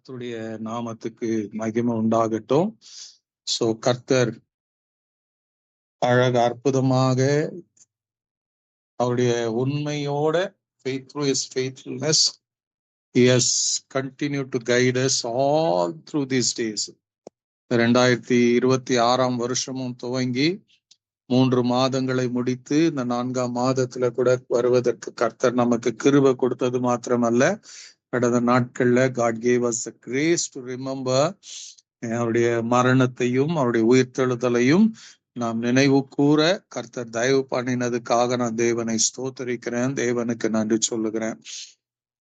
கர்த்தருடைய நாமத்துக்கு மகிமை உண்டாகட்டும். சோ கர்த்தர் அற்புதமாக அவருடைய உண்மையோட through his faithfulness he has continued to guide us all through these days. 2026 வருஷமும் துவங்கி 3 மாதங்களை முடித்து இந்த 4ஆம் மாதத்துல கூட வருவதற்கு கர்த்தர் நமக்கு கிருபை கொடுத்தது மாத்திரமல்ல, கடந்த நாட்கள்ல God gave us the grace to remember அவருடைய மரணத்தையும் அவருடைய உயிர்த்தெழுதலையும் நாம் நினைவு கூற கர்த்தர் தயவு பண்ணினதுக்காக நான் தேவனை ஸ்தோத்தரிக்கிறேன், தேவனுக்கு நன்றி சொல்லுகிறேன்.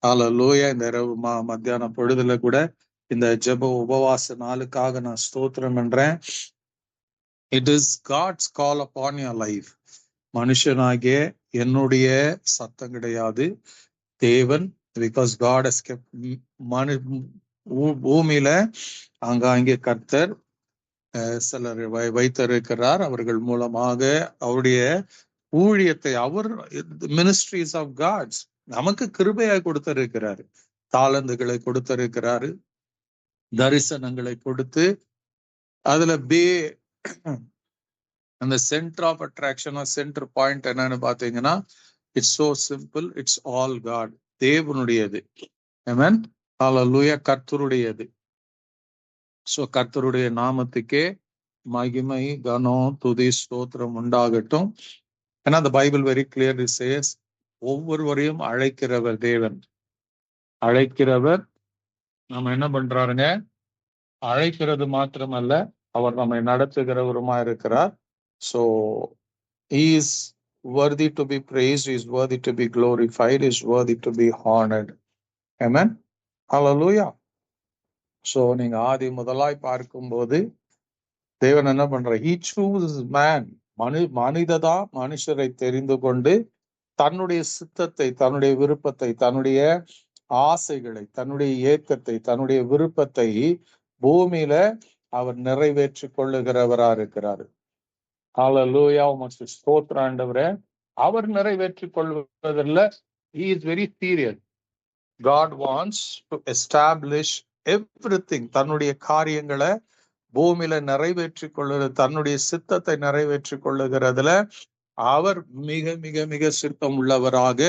ஹல்லேலூயா. இந்த இரவு மத்தியான பொழுதுல கூட இந்த ஜெப உபவாச நாளுக்காக நான் ஸ்தோத்திரம் என்றேன். It is God's call upon your life. மனுஷனாகிய என்னுடைய சத்தம் கிடையாது, தேவன், because God has kept பூமியில அங்கே கர்த்தர் சிலர் வைத்திருக்கிறார். அவர்கள் மூலமாக அவருடைய ஊழியத்தை அவர் மினிஸ்ட்ரிஸ் ஆஃப் காட்ஸ் நமக்கு கிருபையாய் கொடுத்திருக்கிறாரு. தாளந்துகளை கொடுத்திருக்கிறாரு, தரிசனங்களை கொடுத்து அதுல அந்த center of attraction center point என்னன்னு பாத்தீங்கன்னா, it's so simple, it's all God, தேவனுடையது. ஆமென், ஹல்லேலூயா, கர்த்தருடையது. சோ கர்த்தருடைய நாமத்துக்கே மகிமை, கனம், துதி, ஸ்தோத்திரம் உண்டாகட்டும். ஏன்னா the Bible very clearly says ஒவ்வொருவரையும் அழைக்கிறவர் தேவன். அழைக்கிறவர் நம்ம என்ன பண்றாருங்க, அழைக்கிறது மாத்திரமல்ல, அவர் நம்மை நடத்துகிறவருமா இருக்கிறார். So he is worthy to be praised, he is worthy to be glorified, he is worthy to be honored. Amen, hallelujah. So நீங்க ஆதி முதலாய் பார்க்கும்போது தேவன் என்ன பண்ற, he chooses man, மனுஷரை தெரிந்து கொண்டு தன்னுடைய சித்தத்தை, தன்னுடைய விருப்பத்தை, தன்னுடைய ஆசைகளை, தன்னுடைய ஏக்கத்தை, தன்னுடைய விருப்பத்தை பூமியில அவர் நிறைவேற்றி கொள்ளுகிறவரா இருக்கிறாரு. ஹல்லேலூயா, உமக்கு ஸ்தோத்திரம் ஆண்டவரே. அவர் நிறைவேற்றி கொள்வதில் he is very serious. God wants to establish everything. தன்னுடைய காரியங்களை பூமியில நிறைவேற்றி கொள்ளுகிற, தன்னுடைய சித்தத்தை நிறைவேற்றி கொள்ளுகிறதுல அவர் மிக மிக மிக சித்தம் உள்ளவராக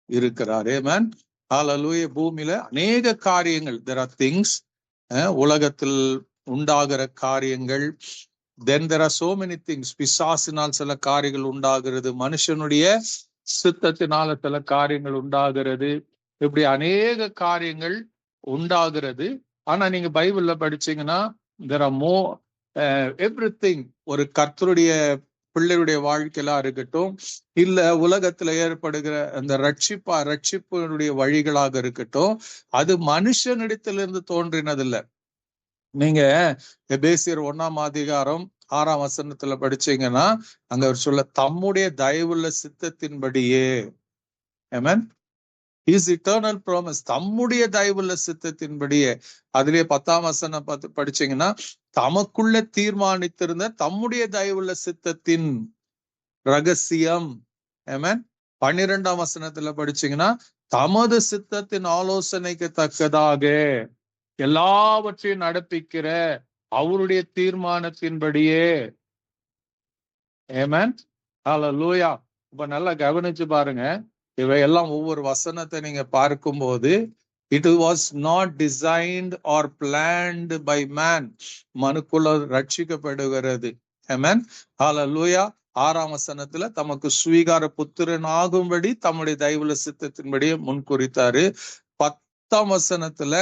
இருக்கிறார். ஆமென், ஹல்லேலூயா. பூமியில அநேக காரியங்கள், there are things, உலகத்தில் உண்டாகிற காரியங்கள், then there are so many things. பிசாசினால் சில காரியங்கள் உண்டாகிறது, மனுஷனுடைய சித்தத்தினால சில காரியங்கள் உண்டாகிறது, இப்படி அநேக காரியங்கள் உண்டாகிறது. ஆனா நீங்க பைபிள்ல படிச்சீங்கன்னா there are more, everything. ஒரு கர்த்தருடைய பிள்ளையுடைய வாழ்க்கையில இருக்கட்டும், இல்ல உலகத்துல ஏற்படுகிற அந்த ரட்சிப்புடைய வழிகளாக இருக்கட்டும், அது மனுஷனிடத்திலிருந்து தோன்றினதில்லை. நீங்க எபேசியர் 1ஆம் அதிகாரம் 6ஆம் வசனத்துல படிச்சீங்கன்னா அங்க அவர் சொல்ல, தம்முடைய தயவுள்ள சித்தத்தின்படியே. ஆமென், His eternal promise, தம்முடைய தயவுள்ள சித்தத்தின்படியே. அதுலயே 10ஆம் வசனம் படிச்சீங்கன்னா, தமக்குள்ள தீர்மானித்திருந்த தம்முடைய தயவுள்ள சித்தத்தின் ரகசியம். ஆமென். 12ஆம் வசனத்துல படிச்சீங்கன்னா, தமது சித்தத்தின் ஆலோசனைக்கு தக்கதாக எல்லாவற்றையும் நடப்பிக்கிற அவருடைய தீர்மானத்தின்படியே. ஆமென், ஹல்லேலூயா. இப்ப நல்லா கவனிச்சு பாருங்க, இவையெல்லாம் ஒவ்வொரு வசனத்தை நீங்க பார்க்கும்போது, it was not designed or planned by man. மனுக்குள்ள ரட்சிக்கப்படுகிறது. ஆமென், ஹல்லேலூயா. 6ஆம் வசனத்துல தமக்கு சுவீகார புத்திரன் ஆகும்படி தம்முடைய தயவுள்ள சித்தத்தின்படியே முன்குறித்தாரு. 10ஆம் வசனத்துல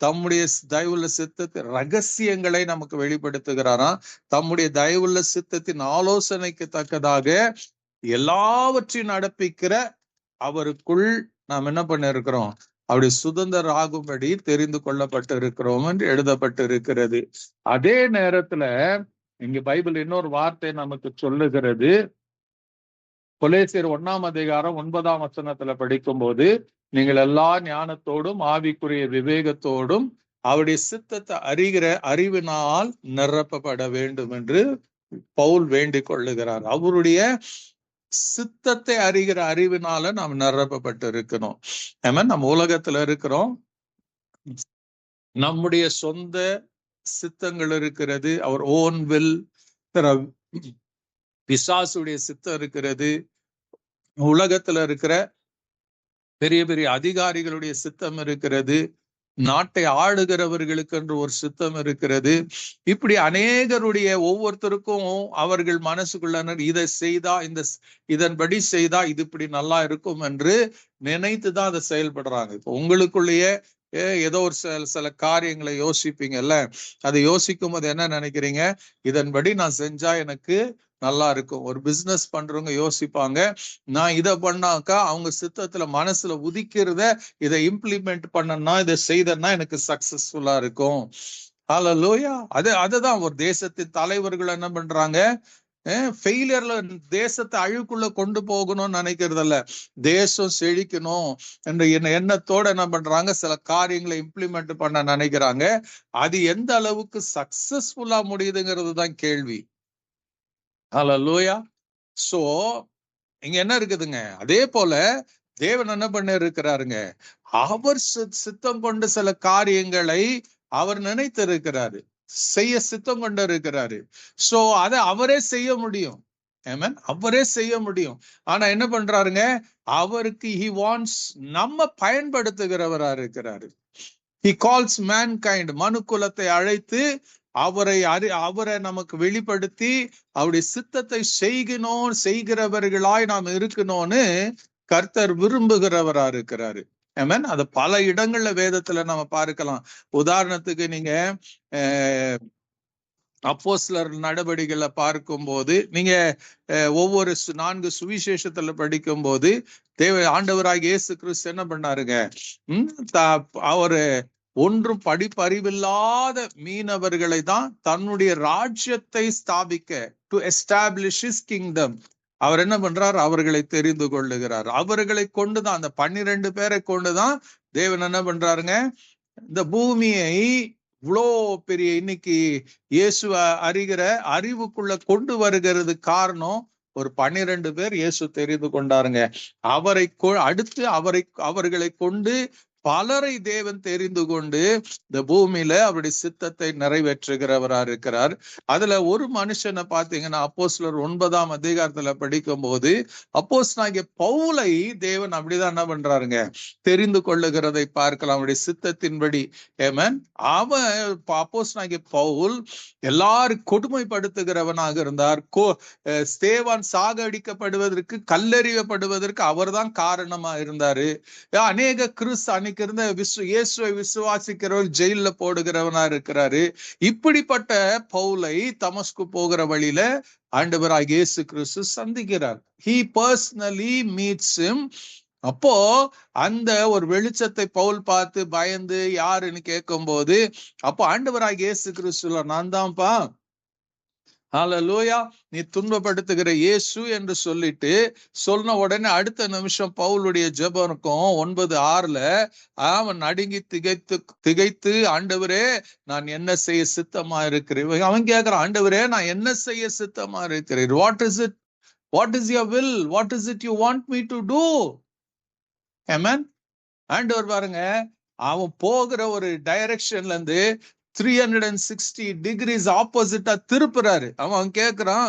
தம்முடைய தயவுள்ள சித்தத்தின் ரகசியங்களை நமக்கு வெளிப்படுத்துகிறாராம். தம்முடைய தயவுள்ள சித்தத்தின் ஆலோசனைக்கு தக்கதாக எல்லாவற்றையும் நடப்பிக்கிற அவருக்குள் நாம் என்ன பண்ண இருக்கிறோம், அவருடைய சுதந்திர ஆகும்படி தெரிந்து கொள்ளப்பட்டு இருக்கிறோம் என்று எழுதப்பட்டு இருக்கிறது. அதே நேரத்துல இங்க பைபிள் இன்னொரு வார்த்தை நமக்கு சொல்லுகிறது. கொலோசியர் 1ஆம் அதிகாரம் 9ஆம் வசனத்துல படிக்கும் போது, நீங்கள் எல்லா ஞானத்தோடும் ஆவிக்குரிய விவேகத்தோடும் அவருடைய சித்தத்தை அறிகிற அறிவினால் நிரப்பப்பட வேண்டும் என்று பவுல் வேண்டிக் கொள்ளுகிறார். அவருடைய சித்தத்தை அறிகிற அறிவினால நாம் நிரப்பப்பட்டு இருக்கணும். நம்ம உலகத்துல இருக்கிறோம், நம்முடைய சொந்த சித்தங்கள் இருக்கிறது, அவர் ஓன் வில். பிசாசுடைய சித்தம் இருக்கிறது, உலகத்துல இருக்கிற பெரிய பெரிய அதிகாரிகளுடைய சித்தம் இருக்கிறது, நாட்டை ஆளுகிறவர்களுக்கு என்று ஒரு சித்தம் இருக்கிறது. இப்படி அநேகருடைய ஒவ்வொருத்தருக்கும் அவர்கள் மனசுக்குள்ள இதை செய்தா இதன்படி செய்தா இது இப்படி நல்லா இருக்கும் என்று நினைத்துதான் அதை செயல்படுறாங்க. இப்போ உங்களுக்குள்ளேயே ஏதோ ஒரு சில காரியங்களை யோசிப்பீங்கல்ல, அதை யோசிக்கும் போது என்ன நினைக்கிறீங்க? இதன்படி நான் செஞ்சா எனக்கு நல்லா இருக்கும். ஒரு பிசினஸ் பண்றவங்க யோசிப்பாங்க, நான் இதை பண்ணாக்கா அவங்க சித்தத்துல மனசுல உதிக்கிறத இதை இம்ப்ளிமெண்ட் பண்ணனா, இதை செய்தனா எனக்கு சக்சஸ்ஃபுல்லா இருக்கும். ஹல்லேலூயா. அதுதான் ஒரு தேசத்தின் தலைவர்கள் என்ன பண்றாங்க, ஃபெயிலியர்ல தேசத்தை அழுக்குள்ள கொண்டு போகணும்னு நினைக்கிறதல்ல, தேசம் செழிக்கணும் என்ற எண்ணத்தோட என்ன பண்றாங்க, சில காரியங்களை இம்ப்ளிமெண்ட் பண்ண நினைக்கிறாங்க. அது எந்த அளவுக்கு சக்சஸ்ஃபுல்லா முடியுதுங்கிறது தான் கேள்வி. ஹல்லேலூயா. சோ இங்க என்ன இருக்குதுங்க, அதே போல தேவன் என்ன பண்ண இருக்கிறாருங்க, அவர் சித்தம் கொண்டு சில காரியங்களை அவர் நினைத்து இருக்கிறாரு, செய்ய சித்தம் கொண்டு இருக்கிறாரு. சோ அதை அவரே செய்ய முடியும். ஆமென். அவரே செய்ய முடியும். ஆனா என்ன பண்றாருங்க, அவருக்கு he wants நம்ம பயன்படுத்துகிறவரா இருக்கிறாரு. he calls mankind, மனு குலத்தை அழைத்து அவரை நமக்கு வெளிப்படுத்தி அவருடைய சித்தத்தை செய்கிறவர்களாய் நாம் இருக்கணும்னு கர்த்தர் விரும்புகிறவரா இருக்கிறாரு. ஆமென். அது பல இடங்கள்ல வேதத்துல நம்ம பார்க்கலாம். உதாரணத்துக்கு நீங்க அப்போஸ்தலர் நடவடிக்கைகளை பார்க்கும் போது, நீங்க ஒவ்வொரு 4 சுவிசேஷத்துல படிக்கும் போது ஆண்டவராகிய இயேசு கிறிஸ்து என்ன பண்ணாருங்க, அவரு ஒன்றும் படிப்பறிவில்லாத மீனவர்களை தான் தன்னுடைய ராஜ்யத்தை ஸ்தாபிக்க, டு எஸ்டாப்ளிஷ் ஹிஸ் கிங்டம், அவர் என்ன பண்றார், அவர்களை தெரிந்து கொள்ளுகிறார். அவர்களை கொண்டுதான், அந்த 12 பேரை கொண்டுதான் தேவன் என்ன பண்றாருங்க, இந்த பூமியை இவ்வளோ பெரிய இன்னைக்கு இயேசுவ அறிகிற அறிவுக்குள்ள கொண்டு வருகிறது காரணம், ஒரு 12 பேர் இயேசு தெரிந்து கொண்டாருங்க. அடுத்து அவர்களை கொண்டு பலரை தேவன் தெரிந்து கொண்டு இந்த பூமியில அவருடைய சித்தத்தை நிறைவேற்றுகிறவரா இருக்கிறார். அதுல ஒரு மனுஷனை பாத்தீங்கன்னா, அப்போஸ்தலர் 9ஆம் அதிகாரத்துல படிக்கும் போது அப்போஸ்தலனாகிய பவுலை தேவன் அப்படிதான் என்ன பண்றாருங்க, தெரிந்து கொள்ளுகிறதை பார்க்கலாம், அவருடைய சித்தத்தின்படி. ஆமென். அவன் அப்போஸ்தலனாகிய பவுல் எல்லாரும் கொடுமைப்படுத்துகிறவனாக இருந்தார். ஸ்தேவான் சாகடிக்கப்படுவதற்கு, கல்லெறியப்படுவதற்கு அவர்தான் காரணமா இருந்தாரு. அநேக கிறிஸ்து இருந்த இயேசுவை விசுவாசிக்கிறவர் ஜெயில போடுகிறவனா இருக்கிறாரு. இப்படிப்பட்ட பவுலை தமஸ்கு போகிற வழியில ஆண்டவராகிய இயேசு கிறிஸ்து சந்திக்கிறார். he personally meets him. அப்போ அந்த ஒரு வெளிச்சத்தை பவுல் பார்த்து பயந்து யாருன்னு கேட்கும் போது, அப்போ ஆண்டவராகிய இயேசு கிறிஸ்து, நான் தான்ப்பா, ஹல்லேலூயா, நீ துன்பப்படுத்துகிற இயேசு என்று சொல்லிட்டு சொன்ன உடனே அடுத்த நிமிஷம் பவுலுடைய ஜெபம் இருக்கும். 9:6 அவன் நடுங்கி திகைத்து ஆண்டவரே நான் என்ன செய்ய சித்தமா இருக்கிறேன். அவன் கேட்கிறான், ஆண்டவரே நான் என்ன செய்ய சித்தமா இருக்கிறேன், what is your will, what is it you want me to do? ஆமென். ஆண்டவர் பாருங்க, அவன் போகிற ஒரு டைரக்ஷன்ல இருந்து 360 டிகிரிஸ் ஆப்போசிட்டா திருப்புறாரு. அவன் கேட்கிறான்.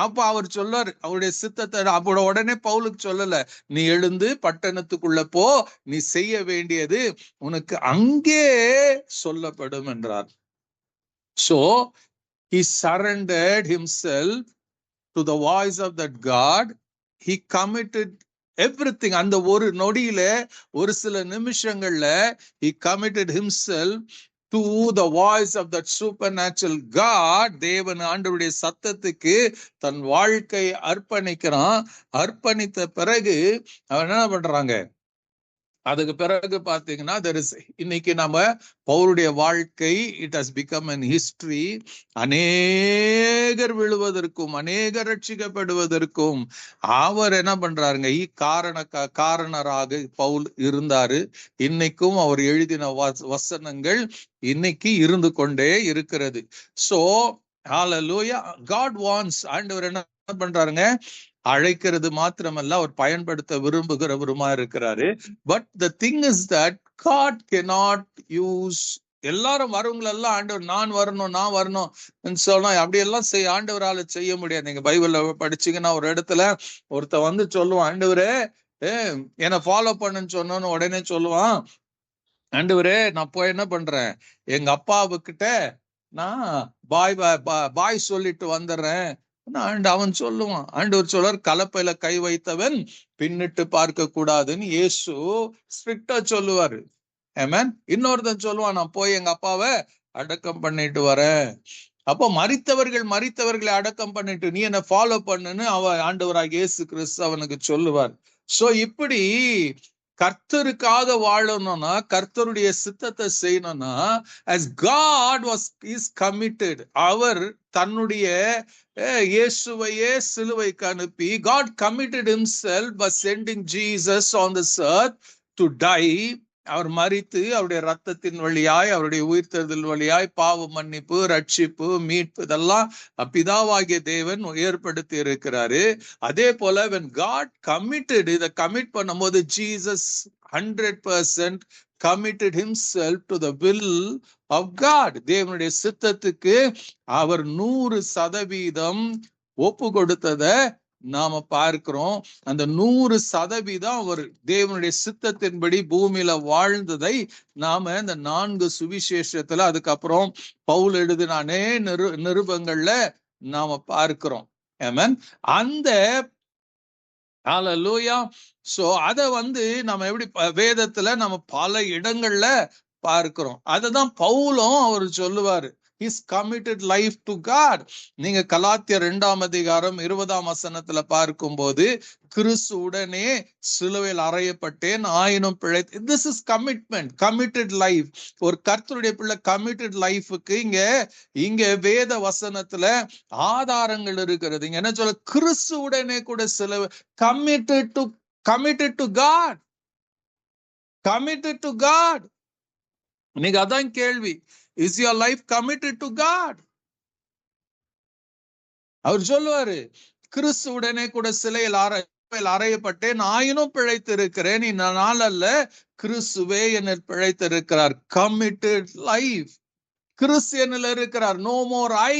அப்ப அவர் சொல்றாரு அவருடைய சித்தத்தை. அப்போ உடனே பவுலுக்கு சொல்லல, நீ எழுந்து பட்டணத்துக்குள்ள போ, நீ செய்ய வேண்டியது உனக்கு அங்கே சொல்லப்படும் என்றார். So he surrendered himself to the voice of that God. He committed everything. அந்த ஒரு நொடியில, ஒரு சில நிமிஷங்கள்ல he committed himself to the voice of that supernatural God. தேவன் ஆண்டவருடைய சத்தத்துக்கு தன் வாழ்க்கை அர்ப்பணிக்கிறான். அர்ப்பணித்த பிறகு அவன் என்ன பண்றாங்க, அதுக்கு பிறகு பாத்தீங்கன்னா இன்னைக்கு நம்ம பவுலுடைய வாழ்க்கை, it has become an history. அநேகர் விழுவதற்கும் அநேகர் ரட்சிக்கப்படுவதற்கும் அவர் என்ன பண்றாருங்க, காரணராக பவுல் இருந்தாரு. இன்னைக்கும் அவர் எழுதின வசனங்கள் இன்னைக்கு இருந்து கொண்டே இருக்கிறது. சோ ஹல்லேலூயா. God wants, ஆண்டவர் என்ன பண்றாருங்க, அழைக்கிறது மாத்திரமல்ல, அவர் பயன்படுத்த விரும்புகிறவருமா இருக்கிறாரு. But the thing is that God cannot use எல்லாரும் வரவங்களெல்லாம் ஆண்டவர் நான் வரணும் சொன்னா அப்படியெல்லாம் ஆண்டவரால செய்ய முடியாது. நீங்க பைபிள்ல படிச்சீங்கன்னா ஒரு இடத்துல ஒருத்த வந்து சொல்லுவான், ஆண்டவரே என்னை ஃபாலோ பண்ணுன்னு சொன்னோன்னு உடனே சொல்லுவான், ஆண்டவரே நான் போய் என்ன பண்றேன், எங்க அப்பாவுக்கிட்ட நான் பாய் சொல்லிட்டு வந்துடுறேன். அவன் சொல்லுவான், ஆண்டவர் சொல்றார், கலப்பையில கை வைத்தவன் பின்னிட்டு பார்க்க கூடாதுன்னு இயேசு ஸ்ட்ரிக்டா சொல்லுவாரு. ஆமென். இன்னொருத்தன் சொல்லுவான், நான் போய் எங்க அப்பாவை அடக்கம் பண்ணிட்டு வரேன். அப்போ மரித்தவர்களை அடக்கம் பண்ணிட்டு நீ என்ன ஃபாலோ பண்ணுன்னு ஆண்டவராக இயேசு கிறிஸ்து அவனுக்கு சொல்லுவார். சோ இப்படி கர்த்தருக்காக வாழணும்னா, கர்த்தருடைய சித்தத்தை செய்யணும்னா, as God is committed, அவர் தன்னுடைய இயேசுவையே சிலுவைக்கு அனுப்பி, God committed himself by sending Jesus on this earth to die. அவர் மரித்து அவருடைய ரத்தத்தின் வழியாய், அவருடைய உயிர்த்தெழுதல் வழியாய் பாவ மன்னிப்பு, ரட்சிப்பு, மீட்பு இதெல்லாம் பிதாவாகிய தேவன் ஏற்படுத்தி இருக்கிறாரு. அதே போல when God committed, இதை கமிட் பண்ணும்போது Jesus 100% committed himself to the will of God. தேவனுடைய சித்தத்துக்கு அவர் 100% ஒப்பு கொடுத்ததை நாம பார்க்கிறோம். அந்த 100% அவர் தேவனுடைய சித்தத்தின்படி பூமியில வாழ்ந்ததை நாம இந்த 4 சுவிசேஷத்துல, அதுக்கப்புறம் பவுல் எழுதினானே நிருபங்கள்ல நாம பார்க்கிறோம். ஆமென். அந்த ஹல்லேலூயா. சோ அத வந்து நம்ம எப்படி வேதத்துல நம்ம பல இடங்கள்ல பார்க்கிறோம். அததான் பவுலும் அவர் சொல்லுவாரு, his committed life to God. நீங்க கலாத்தியர் 2ஆம் அதிகாரம் 20ஆம் வசனத்துல பார்க்கும்போது, கிறிஸ்து உடனே சிலுவையில் அறையப்பட்டேன் ஆயினும் பிழைத்து. This is commitment, committed life. ஒரு கர்த்தருடைய பிள்ளை committed லைஃபுக்கு இங்க வேத வசனத்துல ஆதாரங்கள் இருக்கிறது. இங்க என்ன சொல்ல, கிறிஸ்து உடனே கூட சிலுவை, committed to God, committed to God. நீங்க அதான் கேள்வி, is your life committed to God? அவர் சொல்லுவாரு, கிறிஸ்து உடனே கூட சிலையில் அறையப்பட்டேன் ஆயினும் பிழைத்து இருக்கிறேன், இந்த நாள் அல்ல கிறிஸ்துவே என்னை பிழைத்திருக்கிறார். committed life. கிறிஸ்து என்னில் இருக்கிறார். no more I,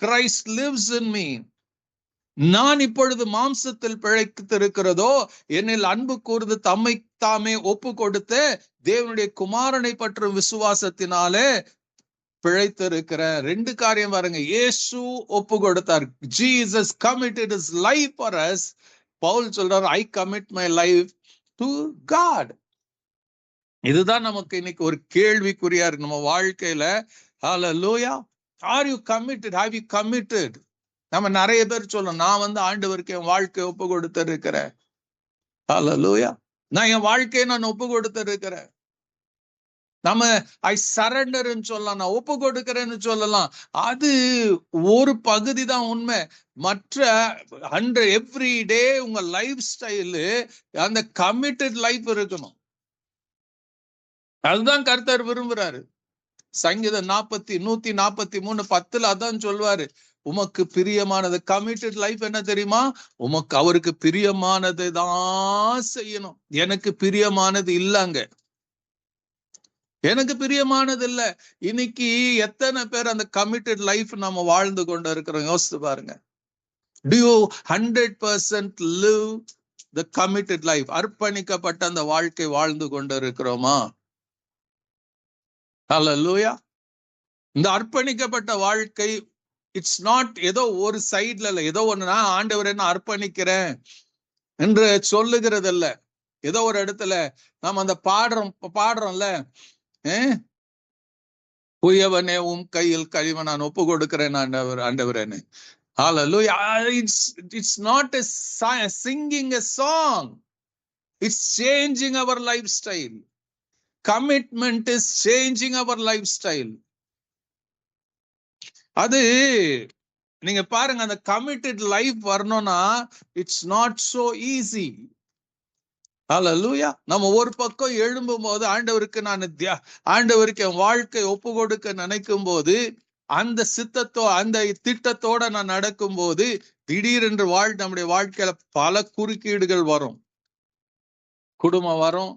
Christ lives in me. நான் இப்பொழுது மாம்சத்தில் பிழைத்திருக்கிறதோ, என்னில் அன்பு கூர்ந்து தம்மை தாமே ஒப்பு கொடுத்த தேவனுடைய குமாரனை பற்றும் விசுவாசத்தினாலே பிழைத்திருக்கிறேன். 2 காரியம் பாருங்க. இயேசு ஒப்பு கொடுத்தார். Jesus committed his life for us. Pavul சொல்றார், I commit my life to God. இதுதான் நமக்கு இன்னைக்கு ஒரு கேள்விக்குறியா இருக்கு நம்ம வாழ்க்கையில. ஹல்லேலூயா. Are you committed? Have you committed? நம்ம நிறைய பேர் சொல்லணும், நான் வந்து ஆண்டவருக்கு என் வாழ்க்கையை ஒப்பு கொடுத்து இருக்கிறேன். ஹல்லேலூயா. நான் என் வாழ்க்கையை நான் ஒப்பு கொடுத்து இருக்கிறேன். நம்ம ஐ சரண்டர்ன்னு சொல்லலாம், நான் ஒப்பு கொடுக்கிறேன்னு சொல்லலாம். அது ஒரு பகுதி தான் உண்மை. மற்ற 100 எவ்ரி டே உங்க லைஃப் ஸ்டைலு அந்த கமிட்டட் லைஃப் இருக்கணும். அதுதான் கர்த்தர் விரும்புறாரு. சங்கீதம் 143:10 அதான் சொல்வாரு, உமக்கு பிரியமானது. கமிட்டட் லைஃப் என்ன தெரியுமா? அவருக்கு பிரியமானதை தான் செய்யணும். எனக்கு பிரியமானது இல்லங்க, எனக்கு பிரியமானது இல்ல. இன்னைக்கு எத்தனை பேர் அந்த கமிட்டட் லைஃப் நம்ம வாழ்ந்து கொண்டு இருக்கிறோம், யோசித்து பாருங்க. Do you 100% live the committed life? அர்ப்பணிக்கப்பட்ட அந்த வாழ்க்கை வாழ்ந்து கொண்டு இருக்கிறோமா? ஹல்லேலூயா. இந்த அர்ப்பணிக்கப்பட்ட வாழ்க்கை இட்ஸ் நாட் ஏதோ ஒரு சைட்ல இல்ல, ஏதோ ஒண்ணு நான் ஆண்டவரை நான் அர்ப்பணிக்கிறேன் என்று சொல்லுகிறது இல்ல. ஏதோ ஒரு இடத்துல நாம அந்த பாடுறோம்ல, புயவனே உம் கையில் கழிவ நான் ஒப்பு கொடுக்கிறேன் ஆண்டவரேன்னு. Hallelujah. It's not a singing a song. It's changing our lifestyle. Commitment is changing our lifestyle. அது நீங்க பாருங்க, அந்த கமிட்டட் லைஃப் வரணும்னா இட்ஸ் நாட் சோ ஈஸி. ஹல்லேலூயா. நம்ம ஒரு பக்கம் எழும்பும் போது ஆண்டவருக்கு என் வாழ்க்கை ஒப்பு கொடுக்க நினைக்கும் போது, அந்த அந்த திட்டத்தோட நான் நடக்கும் போது, திடீரென்று நம்முடைய வாழ்க்கையில பல குறுக்கீடுகள் வரும். குடும்பம் வரும்,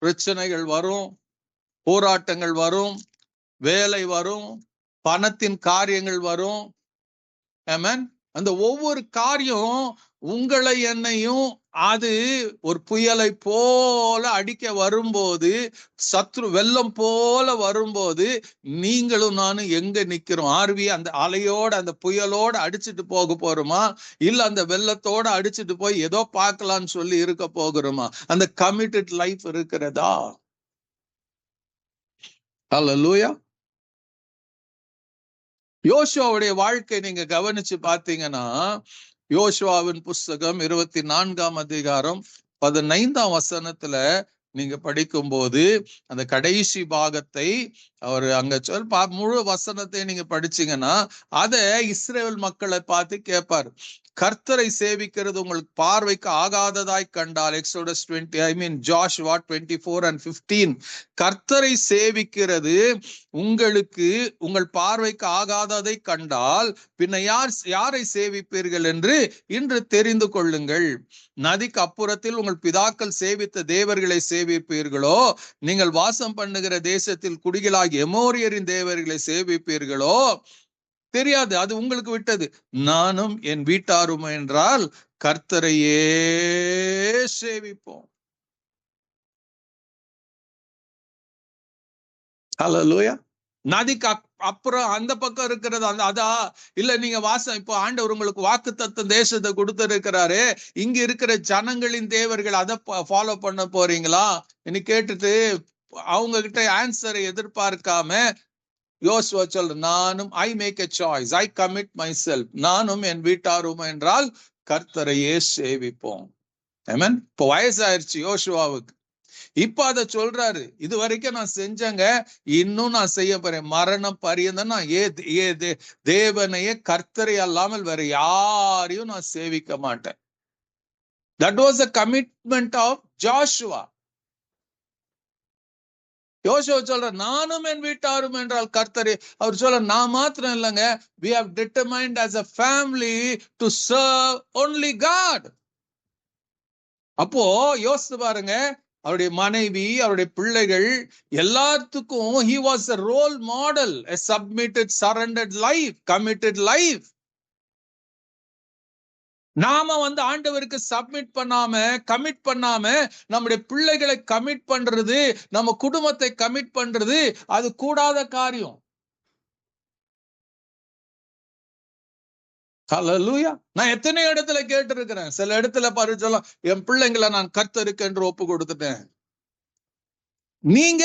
பிரச்சனைகள் வரும், போராட்டங்கள் வரும், வேலை வரும், பணத்தின் காரியங்கள் வரும். ஆமென். அந்த ஒவ்வொரு காரியம் உங்களை என்னையும் அது ஒரு புயலை போல அடிக்க வரும்போது, சத்ரு வெள்ளம் போல வரும்போது, நீங்களும் நானும் எங்க நிக்கிறோம்? ஆர்வி அந்த அலையோட அந்த புயலோட அடிச்சுட்டு போக போறோமா, இல்ல அந்த வெள்ளத்தோட அடிச்சுட்டு போய் ஏதோ பார்க்கலாம்னு சொல்லி இருக்க போகிறோமா? அந்த கமிட்டட் லைஃப் இருக்கிறதா? ஹல்லேலூயா. யோசுவாவுடைய வாழ்க்கை நீங்க கவனிச்சு பாத்தீங்கன்னா, யோசுவாவின் புஸ்தகம் 24ஆம் அதிகாரம் 15ஆம் வசனத்துல நீங்க படிக்கும்போது அந்த கடைசி பாகத்தை அவர் அங்க முழு வசனத்தை நீங்க படிச்சீங்கன்னா அத இஸ்ரேல் மக்களை பார்த்து கேட்பார். கர்த்தரை சேவிக்கிறது உங்களுக்கு பார்வைக்கு ஆகாததாய் கண்டால், எக்ஸோடஸ் 20 ஜோஷுவா 24 and 15, கர்த்தரை சேவிக்கிறது உங்களுக்கு உங்கள் பார்வைக்கு ஆகாததை கண்டால் பின்ன யாரை சேவிப்பீர்கள் என்று இன்று தெரிந்து கொள்ளுங்கள். நதிக்கு அப்புறத்தில் உங்கள் பிதாக்கள் சேவித்த தேவர்களை சேவிப்பீர்களோ, நீங்கள் வாசம் பண்ணுகிற தேசத்தில் குடிகளாகி எமோரியரின் தேவர்களை சேவிப்பீர்களோ தெரியாது, அது உங்களுக்கு விட்டது. நானும் என் வீட்டாரும் என்றால் கர்த்தரையே சேவிப்போம். ஹல்லேலூயா. நதிக்கு அப்புறம் அந்த பக்கம் இருக்கிறது அதா இல்ல, நீங்க இப்போ ஆண்டவர் உங்களுக்கு வாக்குத்தத்த தேசத்தை கொடுத்திருக்கிறாரு, இங்க இருக்கிற ஜனங்களின் தேவர்கள் அதை ஃபாலோ பண்ண போறீங்களா என்று கேட்டுட்டு அவங்க கிட்ட ஆன்சரை எதிர்பார்க்காம யோசுவா சொல்ற, நானும் I make a choice, I commit myself, நானும் என் வீட்டாரும் என்றால் கர்த்தரையே சேவிப்போம். ஆமென். இப்போ வயசாயிருச்சு யோசுவாவுக்கு, இப்ப அத சொல்றாரு, இது வரைக்கும் நான் செஞ்சங்க, இன்னும் நான் செய்ய போறேன், மரணம் பரியந்தம் நான் தேவனையே கர்த்தரை அல்லாமல் வேற யாரையும் நான் சேவிக்க மாட்டேன். That was a commitment of Joshua. யோசுவா சொல்ற, நானும் என் வீட்டாரும் என்றால் கர்த்தரே. அவர் சொல்ற, நான் மாத்திரம் இல்லைங்க, we have determined as a family to serve only God. அப்போ யோசித்து பாருங்க, அவருடைய மனைவி, அவருடைய பிள்ளைகள் எல்லாத்துக்கும் he was a role model, a submitted, surrendered life, committed life. நாம ஆண்டவருக்கு சப்மிட் பண்ணாம, கமிட் பண்ணாம, நம்முடைய பிள்ளைகளை கமிட் பண்றது, நம்ம குடும்பத்தை கமிட் பண்றது அது கூடாத காரியம். ஹல்லேலூயா. நான் எத்தனை இடத்துல கேட்டிருக்கிறேன், சில இடத்துல பரிச்சலம் என் பிள்ளைங்களை நான் கர்த்தருக்கு என்று ஒப்பு கொடுத்துட்டேன். நீங்க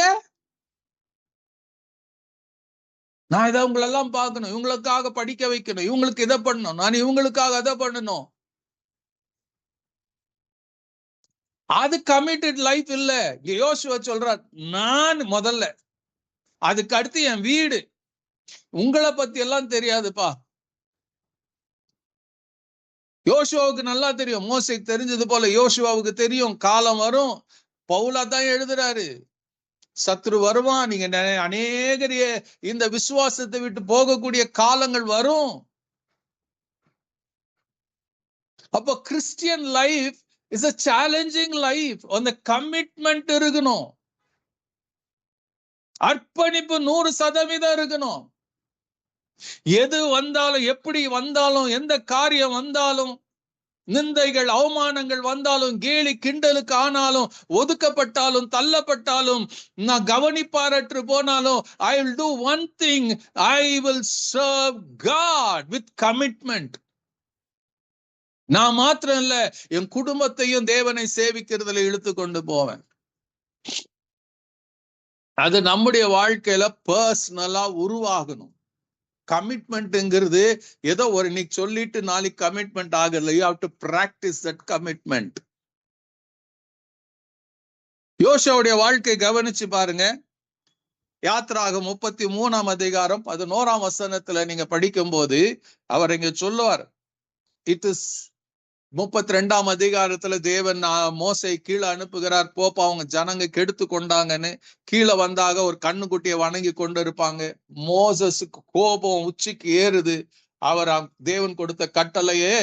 நான் இதை உங்களெல்லாம் பார்க்கணும், இவங்களுக்காக படிக்க வைக்கணும், இவங்களுக்கு இதை பண்ணணும், நான் இவங்களுக்காக அதை பண்ணணும், அது கமிட்டட் லைஃப் இல்ல. யோசுவா சொல்றார், நான் முதல்ல, அதுக்கு அடுத்து என் வீடு. உங்களை பத்தி எல்லாம் தெரியாதுப்பா. யோசுவாவுக்கு நல்லா தெரியும், மோசேக்கு தெரிஞ்சது போல யோசுவாவுக்கு தெரியும், காலம் வரும். பவுலா தான் எழுதுறாரு, சத்ரு வருவான், நீங்க அநேகரிய இந்த விசுவாசத்தை விட்டு போகக்கூடிய காலங்கள் வரும். அப்போ Christian life is a challenging life. அந்த கமிட்மெண்ட் இருக்கணும், அர்ப்பணிப்பு 100% இருக்கணும். எது வந்தாலும், எப்படி வந்தாலும், எந்த காரியம் வந்தாலும், நிந்தைகள் அவமானங்கள் வந்தாலும், கேலி கிண்டலுக்கு ஆனாலும், ஒதுக்கப்பட்டாலும், தள்ளப்பட்டாலும், நான் கவனிப்பாரற்று போனாலும், I will do one thing, I will serve God with commitment. நான் மாத்திரம் இல்ல, என் குடும்பத்தையும் தேவனை சேவிக்கிறதுல இழுத்து கொண்டு போவேன். அது நம்முடைய வாழ்க்கையில பர்சனலா உருவாகணும். கமிட்மெண்ட்ங்கிறது ஏதோ ஒரு இன்னைக்கு சொல்லிட்டு நாளைக்கு கமிட்மெண்ட் ஆகல. You have to practice that commitment. யோசுவாவுடைய வாழ்க்கை கவனிச்சு பாருங்க. யாத்ராகமம் 33ஆம் அதிகாரம் 11ஆம் வசனத்துல நீங்க படிக்கும் போது அவர் இங்க சொல்லுவார், இட் இஸ் 32ஆம் அதிகாரத்துல தேவன் மோசை கீழே அனுப்புகிறார், போப்பா அவங்க ஜனங்க கெடுத்து கொண்டாங்கன்னு. கீழே வந்தாக ஒரு கண்ணுக்குட்டியை வணங்கி கொண்டு இருப்பாங்க. மோசஸுக்கு கோபம் உச்சிக்கு ஏறுது. அவர் தேவன் கொடுத்த கட்டளையே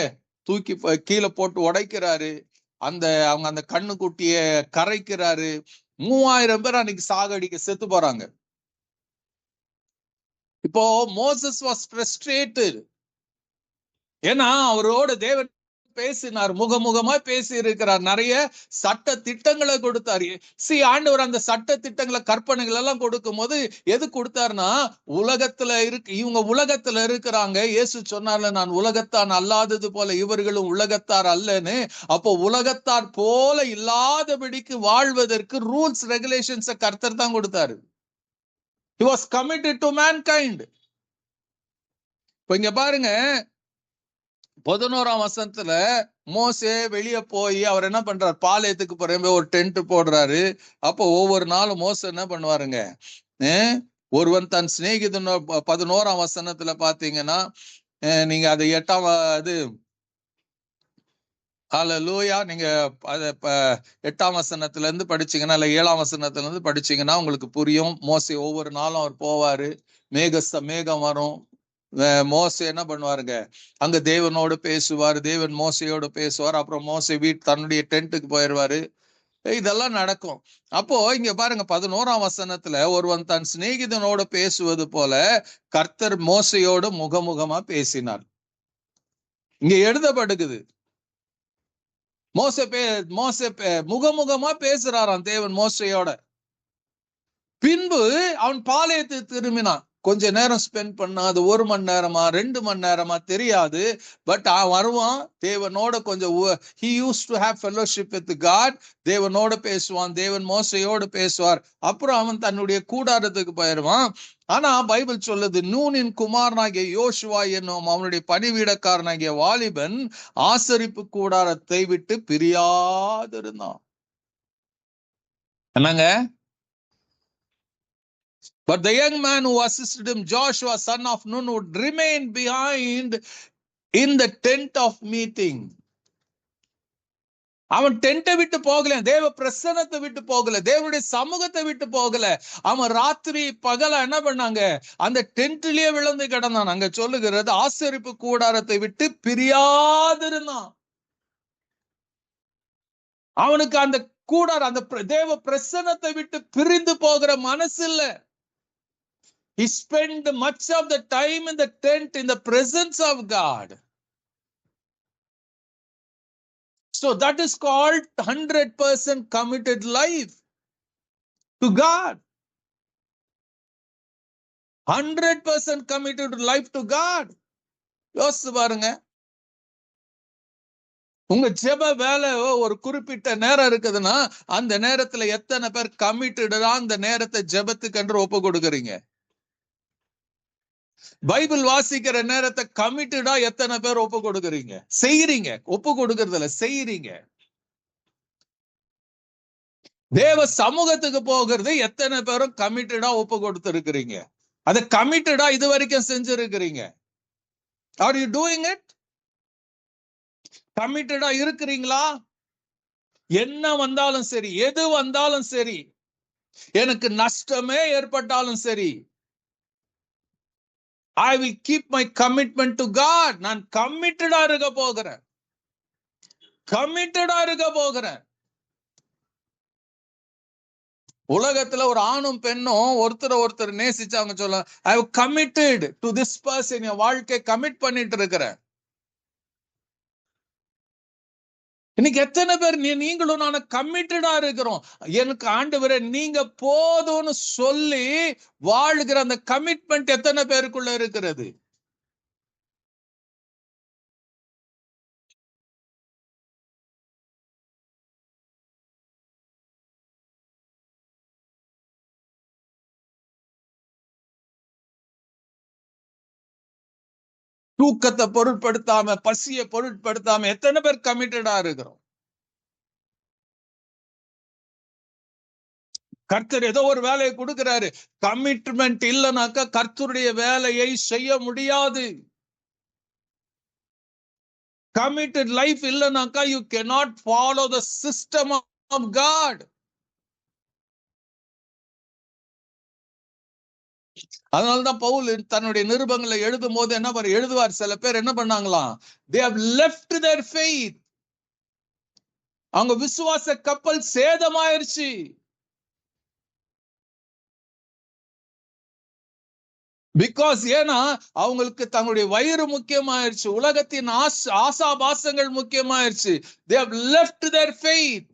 தூக்கி கீழே போட்டு உடைக்கிறாரு. அவங்க அந்த கண்ணுக்குட்டிய கரைக்கிறாரு. 3000 பேர் அன்னைக்கு சாகடிக்க செத்து போறாங்க. இப்போ மோசஸ் வாஸ் ஃப்ரஸ்ட்ரேட்டட். ஏன்னா அவரோட தேவன் பேசினார், முகமுகமா பேசி இருக்கிறார், நிறைய சட்ட திட்டங்களை கொடுத்தாரு. ஆண்டவர் அந்த சட்ட திட்டங்களை, கற்பனைகள் எல்லாம் கொடுக்கும் போது எது கொடுத்தாருன்னா, உலகத்துல இவங்க உலகத்துல இருக்கிறாங்க. இயேசு சொன்னார்ல, நான் உலகத்தான் அல்லாதது போல இவர்களும் உலகத்தார் அல்லன்னு. அப்போ உலகத்தார் போல இல்லாதபடிக்கு வாழ்வதற்கு ரூல்ஸ் ரெகுலேஷன்ஸை கர்த்தர் தான் கொடுத்தாரு. He was committed to mankind. இப்ப இங்க பாருங்க, 11ஆம் வசனத்துல மோசே வெளியே போய் அவர் என்ன பண்றாரு, பாளையத்துக்கு போற ஒரு டென்ட் போடுறாரு. அப்போ ஒவ்வொரு நாளும் மோசே என்ன பண்ணுவாருங்க, ஒருவன் தன் சிநேகிதன் 11ஆம் வசனத்துல பாத்தீங்கன்னா, நீங்க அது 8ஆம் இது ஹல்லேலூயா, நீங்க அத 8ஆம் வசனத்துல இருந்து படிச்சீங்கன்னா, இல்ல 7ஆம் வசனத்துல இருந்து படிச்சீங்கன்னா உங்களுக்கு புரியும். மோசே ஒவ்வொரு நாளும் அவர் போவாரு, மேகம் வரும், மோசே என்ன பண்ணுவாருங்க, அங்க தேவனோடு பேசுவார், தேவன் மோசையோடு பேசுவார். அப்புறம் மோசே தன்னுடைய டென்ட்டுக்கு போயிடுவாரு. இதெல்லாம் நடக்கும். அப்போ இங்க பாருங்க, 11ஆம் வசனத்துல ஒருவன் தன் சிநேகிதனோடு பேசுவது போல கர்த்தர் மோசையோடு முகமுகமா பேசினார். இங்க எழுதப்படுகிறது, மோசே முகமுகமா பேசுறாராம் தேவன் மோசையோட. பின்பு அவன் பாளையத்துக்கு திரும்பினான். கொஞ்ச நேரம் ஸ்பெண்ட் பண்ணா, அது 1 மணி நேரமா 2 மணி நேரமா தெரியாது. பட் வருவான் தேவனோட, கொஞ்சம் he used to have fellowship with God. தேவனோட பேசுவான், தேவன் மோசையோடு பேசுவார். அப்புறம் அவன் தன்னுடைய கூடாரத்துக்கு போயிடுவான். ஆனா பைபிள் சொல்லுது, நூனின் குமாரனாகிய யோசுவா என்னும் அவனுடைய பணிவீடக்காரனாகிய வாலிபன் ஆசரிப்பு கூடாரத்தை விட்டு பிரியாதிருந்தான். என்னங்க? But the young man who assisted him, Joshua, son of Nun, would remain behind in the tent of meeting. அவன் டென்ட்டை விட்டு போகல, தேவ பிரசன்னத்தை விட்டு போகல, தேவனுடைய சமூகத்தை விட்டு போகல. அவன் ராத்திரி பகல என்ன பண்ணாங்க, அந்த டென்ட்லயே விழுந்து கிடந்தான். அங்க சொல்லுகிறது, ஆசரிப்பு கூடாரத்தை விட்டு பிரியாதிருந்தான். அவனுக்கு அந்த கூடாரம், அந்த தேவ பிரசன்னத்தை விட்டு பிரிந்து போகிற மனசு இல்ல. He spent much of the time in the tent in the presence of God. So that is called 100% committed life to God. 100% committed life to God. யோசிச்சு பாருங்க, உங்க ஜெப வேலை ஒரு குறிப்பிட்ட நேரம் இருக்குதுன்னா, அந்த நேரத்துல எத்தனை பேர் கமிட்டடா அந்த நேரத்தை ஜெபத்துக்கு என்று ஒப்பு கொடுக்குறீங்க? பைபிள் வாசிக்கிற நேரத்தை கமிட்டடா எத்தனை பேர் ஒப்பு கொடுக்குறீங்க? செய்யறீங்க, ஒப்பு கொடுக்கறதுல செய்யறீங்க. தேவ சமூகத்துக்கு போகிறது எத்தனை பேரும் கமிட்டடா ஒப்பு கொடுத்து இருக்கிறீங்க? அதை கமிட்டடா இது வரைக்கும் செஞ்சிருக்கிறீங்க? Are you doing it? கமிட்டடா இருக்கிறீங்களா? என்ன வந்தாலும் சரி, எது வந்தாலும் சரி, எனக்கு நஷ்டமே ஏற்பட்டாலும் சரி, I will keep my commitment to God. நான் கமிட்டடா இருக்க போகிறேன், கமிட்டடா இருக்க போகிறேன். உலகத்துல ஒரு ஆணும் பெண்ணும் ஒருத்தர் நேசிச்சாங்க சொல்ல, I have committed to this person. என் வாழ்க்கை கமிட் பண்ணிட்டு இருக்கிறேன். இன்னைக்கு எத்தனை பேர் நீங்களும் நானும் கமிட்டடா இருக்கிறோம்? எனக்கு ஆண்டவரே நீங்க போதும்னு சொல்லி வாழ்கிற அந்த கமிட்மெண்ட் எத்தனை பேருக்குள்ள இருக்கிறது? தூக்கத்தை பொருட்படுத்தாம, பசியை பொருட்படுத்தாம எத்தனை பேர் கமிட்டடா இருக்கிறோம்? கர்த்தர் ஏதோ ஒரு வேலையை கொடுக்கிறாரு, கமிட்மெண்ட் இல்லைனாக்கா கர்த்தருடைய வேலையை செய்ய முடியாது. Committed life இல்லைனாக்கா you cannot follow the system of God. அதனாலதான் பவுல் தன்னுடைய நிருபங்களை எழுதும் போது என்ன எழுதுவார், சில பேர் என்ன பண்ணாங்களாம், they have left their faith. அவங்க விசுவாச கப்பல் சேதமாயிருச்சு. பிகாஸ் ஏன்னா அவங்களுக்கு தங்களுடைய வயிறு முக்கியமாயிருச்சு, உலகத்தின் ஆசாபாசங்கள் முக்கியமாயிருச்சு. they have left their faith.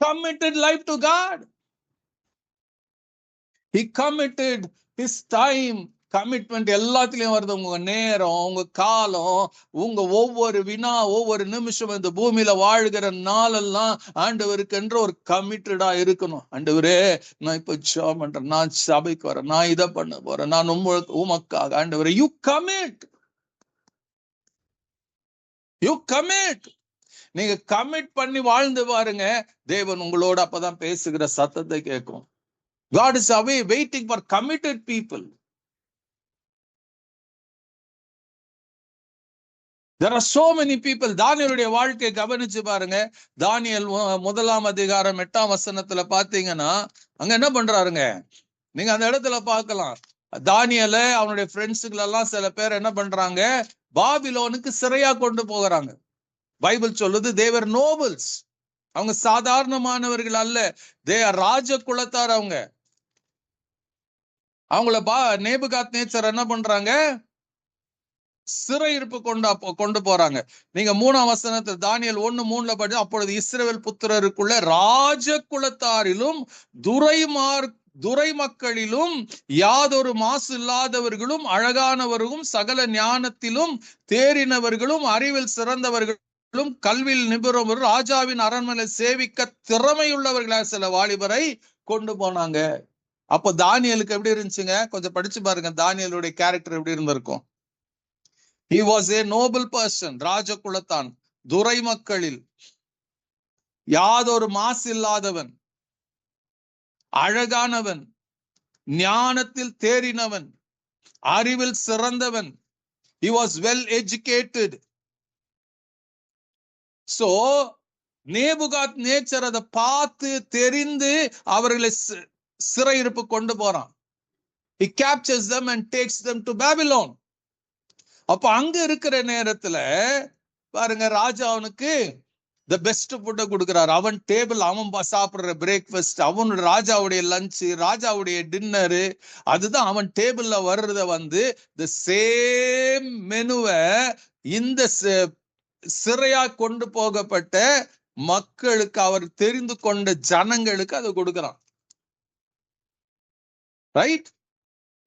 Committed life to God. He committed his time. Commitment எல்லாத்துலயும் வருது. உங்க நேரம், உங்க காலம், உங்க ஒவ்வொரு வினா, ஒவ்வொரு நிமிஷம் இந்த பூமியில வாழ்கிற நாளெல்லாம் ஆண்டவருக்கு என்று ஒரு கமிட்டடா இருக்கணும். ஆண்டவரே, நான் இப்ப ஜெபம் பண்றேன், நான் சபைக்கு வரேன், நான் இதை பண்ண போறேன், நான் உமக்காக. ஆண்டவரே, யூ கமிட், யூ கமிட். நீங்க கமிட் பண்ணி வாழ்ந்து பாருங்க, தேவன் உங்களோட அப்பதான் பேசுகிற சத்தத்தை கேட்கும். God is away waiting for committed people. There are so many people. தானியேலுடைய வாழ்க்கையை கவனிச்சு பாருங்க. தானியேல் 1ஆம் அதிகாரம் 8ஆம் வசனத்துல பாத்தீங்கன்னா அங்க என்ன பண்றாருங்க, நீங்க அந்த இடத்துல பார்க்கலாம். தானியேலை அவனுடைய ஃப்ரெண்ட்ஸுகள் எல்லாம் சில பேர் என்ன பண்றாங்க, பாபிலோனுக்கு சிறையா கொண்டு போகிறாங்க. பைபிள் சொல்லுது தேவர் நோபல்ஸ், அவங்க சாதாரணமானவர்கள் அல்ல, ராஜ குலத்தார். அவங்கள நேபுகாத்நேச்சர் என்ன பண்றாங்க, சிறையிருப்பு கொண்டு போறாங்க. நீங்க 3ஆம் வசனத்தில் தானியேல் 1:3 படி, அப்பொழுது இஸ்ரவேல் புத்திரருக்குள்ள ராஜ குலத்தாரிலும் துரை மக்களிலும் யாதொரு மாசு இல்லாதவர்களும் அழகானவர்களும் சகல ஞானத்திலும் தேறினவர்களும் அறிவில் சிறந்தவர்களும் கல்வியில் நிபுணர் ராஜாவின் அரண்மனை சேவிக்க திறமையுள்ளவர்களா சில வாலிபரை கொண்டு போனாங்க. அப்ப தானியேலுக்கு எப்படி இருந்துச்சுங்க, கொஞ்சம் படிச்சு பாருங்க. தானியேலுடைய கேரக்டர் எப்படி இருந்திருக்கும். He was a noble person, ராஜ குலத்தான், துரை மக்களில் யாதொரு மாசு இல்லாதவன், அழகானவன், ஞானத்தில் தேறினவன், அறிவில் சிறந்தவன். He was well educated. So Nebuchadnezzar அதை பார்த்து தெரிந்து அவர்களை சிறையிருப்பு கொண்டு போறான். He captures them and takes them to Babylon. அப்ப அங்க இருக்கிற நேரத்துல பாருங்க, ராஜா அவனுக்கு த பெஸ்ட் ஃபுட்டை கொடுக்கிறார். அவன் டேபிள், அவன் சாப்பிடுற பிரேக்ஃபாஸ்ட், அவனோட ராஜாவுடைய லஞ்ச், ராஜாவுடைய டின்னரு, அதுதான் அவன் டேபிள்ல வர்றத த சேம் மெனுவை இந்த சிறையா கொண்டு போகப்பட்ட மக்களுக்கு, அவர் தெரிந்து கொண்ட ஜனங்களுக்கு அதை கொடுக்கிறான். Right?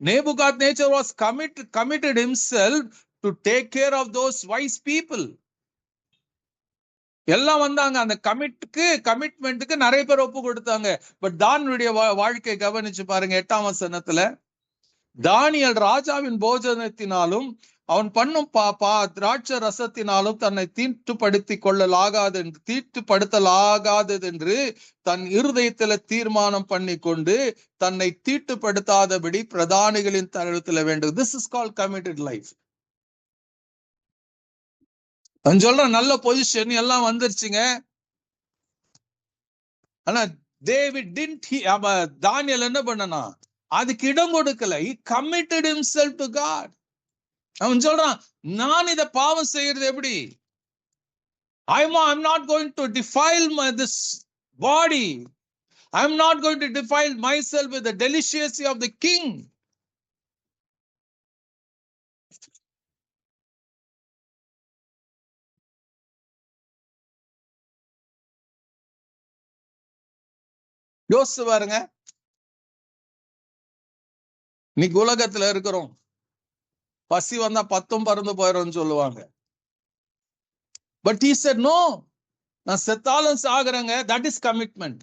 Nebuchadnezzar was committed himself to take care of those wise people. எல்லாம் வந்தாங்க, அந்த கமிட்மெண்ட்டுக்கு நிறைய பேர் ஒப்பு கொடுத்தாங்க. பட் தானியேலுடைய வாழ்க்கை கவனிச்சு பாருங்க. 8ஆம் வசனத்துல, தானியேல் ராஜாவின் போஜனத்தினாலும் அவன் பண்ணும் திராட்சை ரசத்தினாலும் தன்னை தீட்டுப்படுத்தலாகாதது என்று தன் இருதயத்துல தீர்மானம் பண்ணி கொண்டு தன்னை தீட்டுப்படுத்தாதபடி பிரதானிகளின் தரத்துல வேண்டும். This is called committed life. சொல்ற நல்ல பொசிஷன் எல்லாம் வந்துருச்சுங்க. ஆனா தானியேல் என்ன பண்ணனா, அதுக்கு இடம் கொடுக்கல. He committed himself to God. அவன் சொல்றான், நான் இத பாவம் செய்யறது எப்படி, I'm not going to defile this body. I'm not going to defile myself with the delicacy of the king. யோசிச்சு பாருங்க. இன்னைக்கு உலகத்துல இருக்கிறோம், பசி வந்தா 10 பறந்து போயிடும் சொல்லுவாங்க. பட் he said no, நான் செத்தாலும் சாகுறேங்க. That is commitment.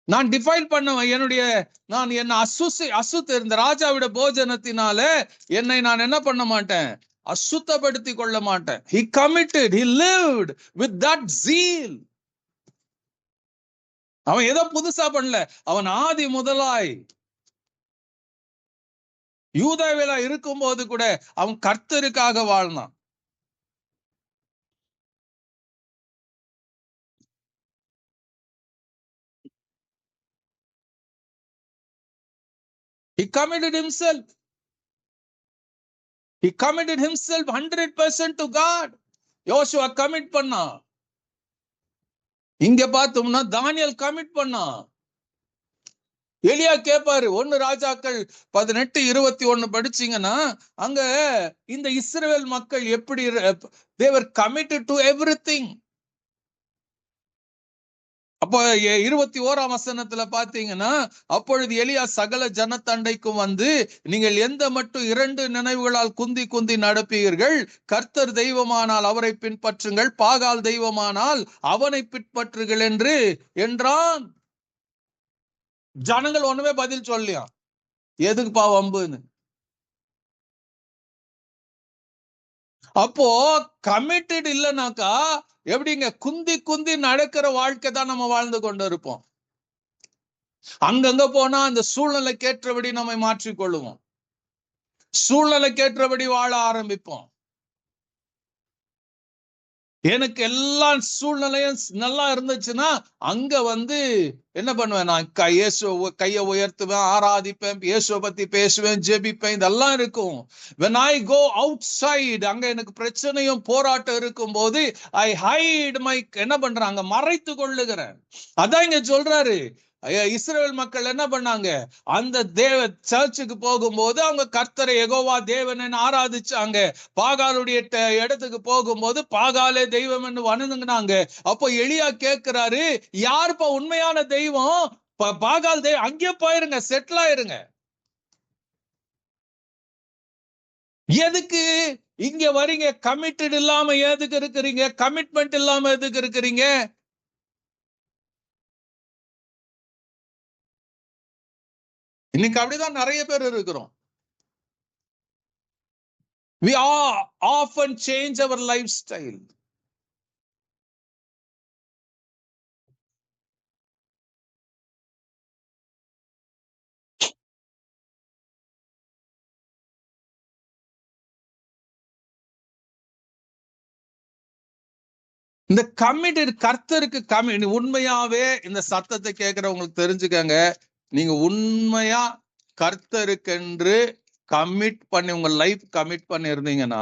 நான் டிஃபைல் பண்ணுவேன், நான் என்ன அசுத்த இருந்த ராஜாவிட போஜனத்தினால என்னை நான் என்ன பண்ண மாட்டேன், அசுத்தப்படுத்தி கொள்ள மாட்டேன். He committed, he lived with that zeal. அவன் ஏதோ புதுசா பண்ணல, அவன் ஆதி முதலாய் யூதாவில இருக்கும் போது கூட அவன் கர்த்தருக்காக வாழ்ந்தான். He committed himself. He committed himself 100% to God. Joshua commit பண்ணான். இங்க பார்த்தோம்னா தானியல் கமிட் பண்ணான். எலியா கேட்பாரு. 1 ராஜாக்கள் 18:21 படிச்சீங்கன்னா அங்க இந்த இஸ்ரவேல் மக்கள் எப்படி they were committed to everything. அப்ப 21ஆம் வசனத்துல பாத்தீங்கன்னா, அப்பொழுது எலியா சகல ஜனத்தண்டைக்கும் வந்து, நீங்கள் எந்த மட்டும் 2 நினைவுகளால் குந்தி குந்தி நடப்பீர்கள், கர்த்தர் தெய்வமானால் அவரை பின்பற்றுங்கள், பாகால் தெய்வமானால் அவனை பின்பற்றுங்கள் என்றான். ஜனங்கள் ஒண்ணுமே பதில் சொல்லலையா, எதுக்குப்பா வம்புன்னு. அப்போ கமிட்டட் இல்லைனாக்கா எப்படிங்க, குந்தி குந்தி நடக்கிற வாழ்க்கை தான் நம்ம வாழ்ந்து கொண்டு இருப்போம். அங்கங்க போனா அந்த சூழ்நிலைக்கேற்றபடி நம்மை மாற்றிக்கொள்ளுவோம், சூழ்நிலைக்கேற்றபடி வாழ ஆரம்பிப்போம். எனக்கு எல்லா சூழ்நிலையும் நல்லா இருந்துச்சுன்னா அங்க வந்து என்ன பண்ணுவேன், நான் கையை உயர்த்துவேன், ஆராதிப்பேன், இயேசுவை பத்தி பேசுவேன், ஜெபிப்பேன், இதெல்லாம் இருக்கும். when I go outside, அங்க எனக்கு பிரச்சனையும் போராட்டம் இருக்கும் போது I hide my, என்ன பண்றாங்க, மறைத்து கொள்ளுகிறேன். அதான் இங்க சொல்றாரு. இஸ்ரவேல் மக்கள் என்ன பண்ணாங்க, அந்த சர்ச்சுக்கு போகும்போது அவங்க கர்த்தரை யெகோவா தேவன் ஆராதிச்சாங்க. பாகாலுடைய இடத்துக்கு போகும்போது பாகாலே தெய்வம் என்று வணங்குனாங்க. அப்போ எலியா கேட்கிறாரு, யாருப்பா உண்மையான தெய்வம்? பாகால் தெய்வம். அங்கே போயிருங்க, செட்டில் ஆயிருங்க. எதுக்கு இங்க வரீங்க? கமிட்டட் இல்லாம எதுக்கு இருக்கிறீங்க? கமிட்மெண்ட் இல்லாம எதுக்கு இருக்கிறீங்க? இன்னைக்கு அப்படிதான் நிறைய பேர் இருக்கிறோம். We often change our lifestyle. இந்த கமிட்டட், கர்த்தருக்கு கமிட், உண்மையாவே இந்த சத்தத்தை கேட்கிறவங்களுக்கு தெரிஞ்சுக்கங்க, நீங்க உண்மையா கர்த்தருக்கென்று கமிட் பண்ணி உங்க லைஃப் கமிட் பண்ணி இருந்தீங்கன்னா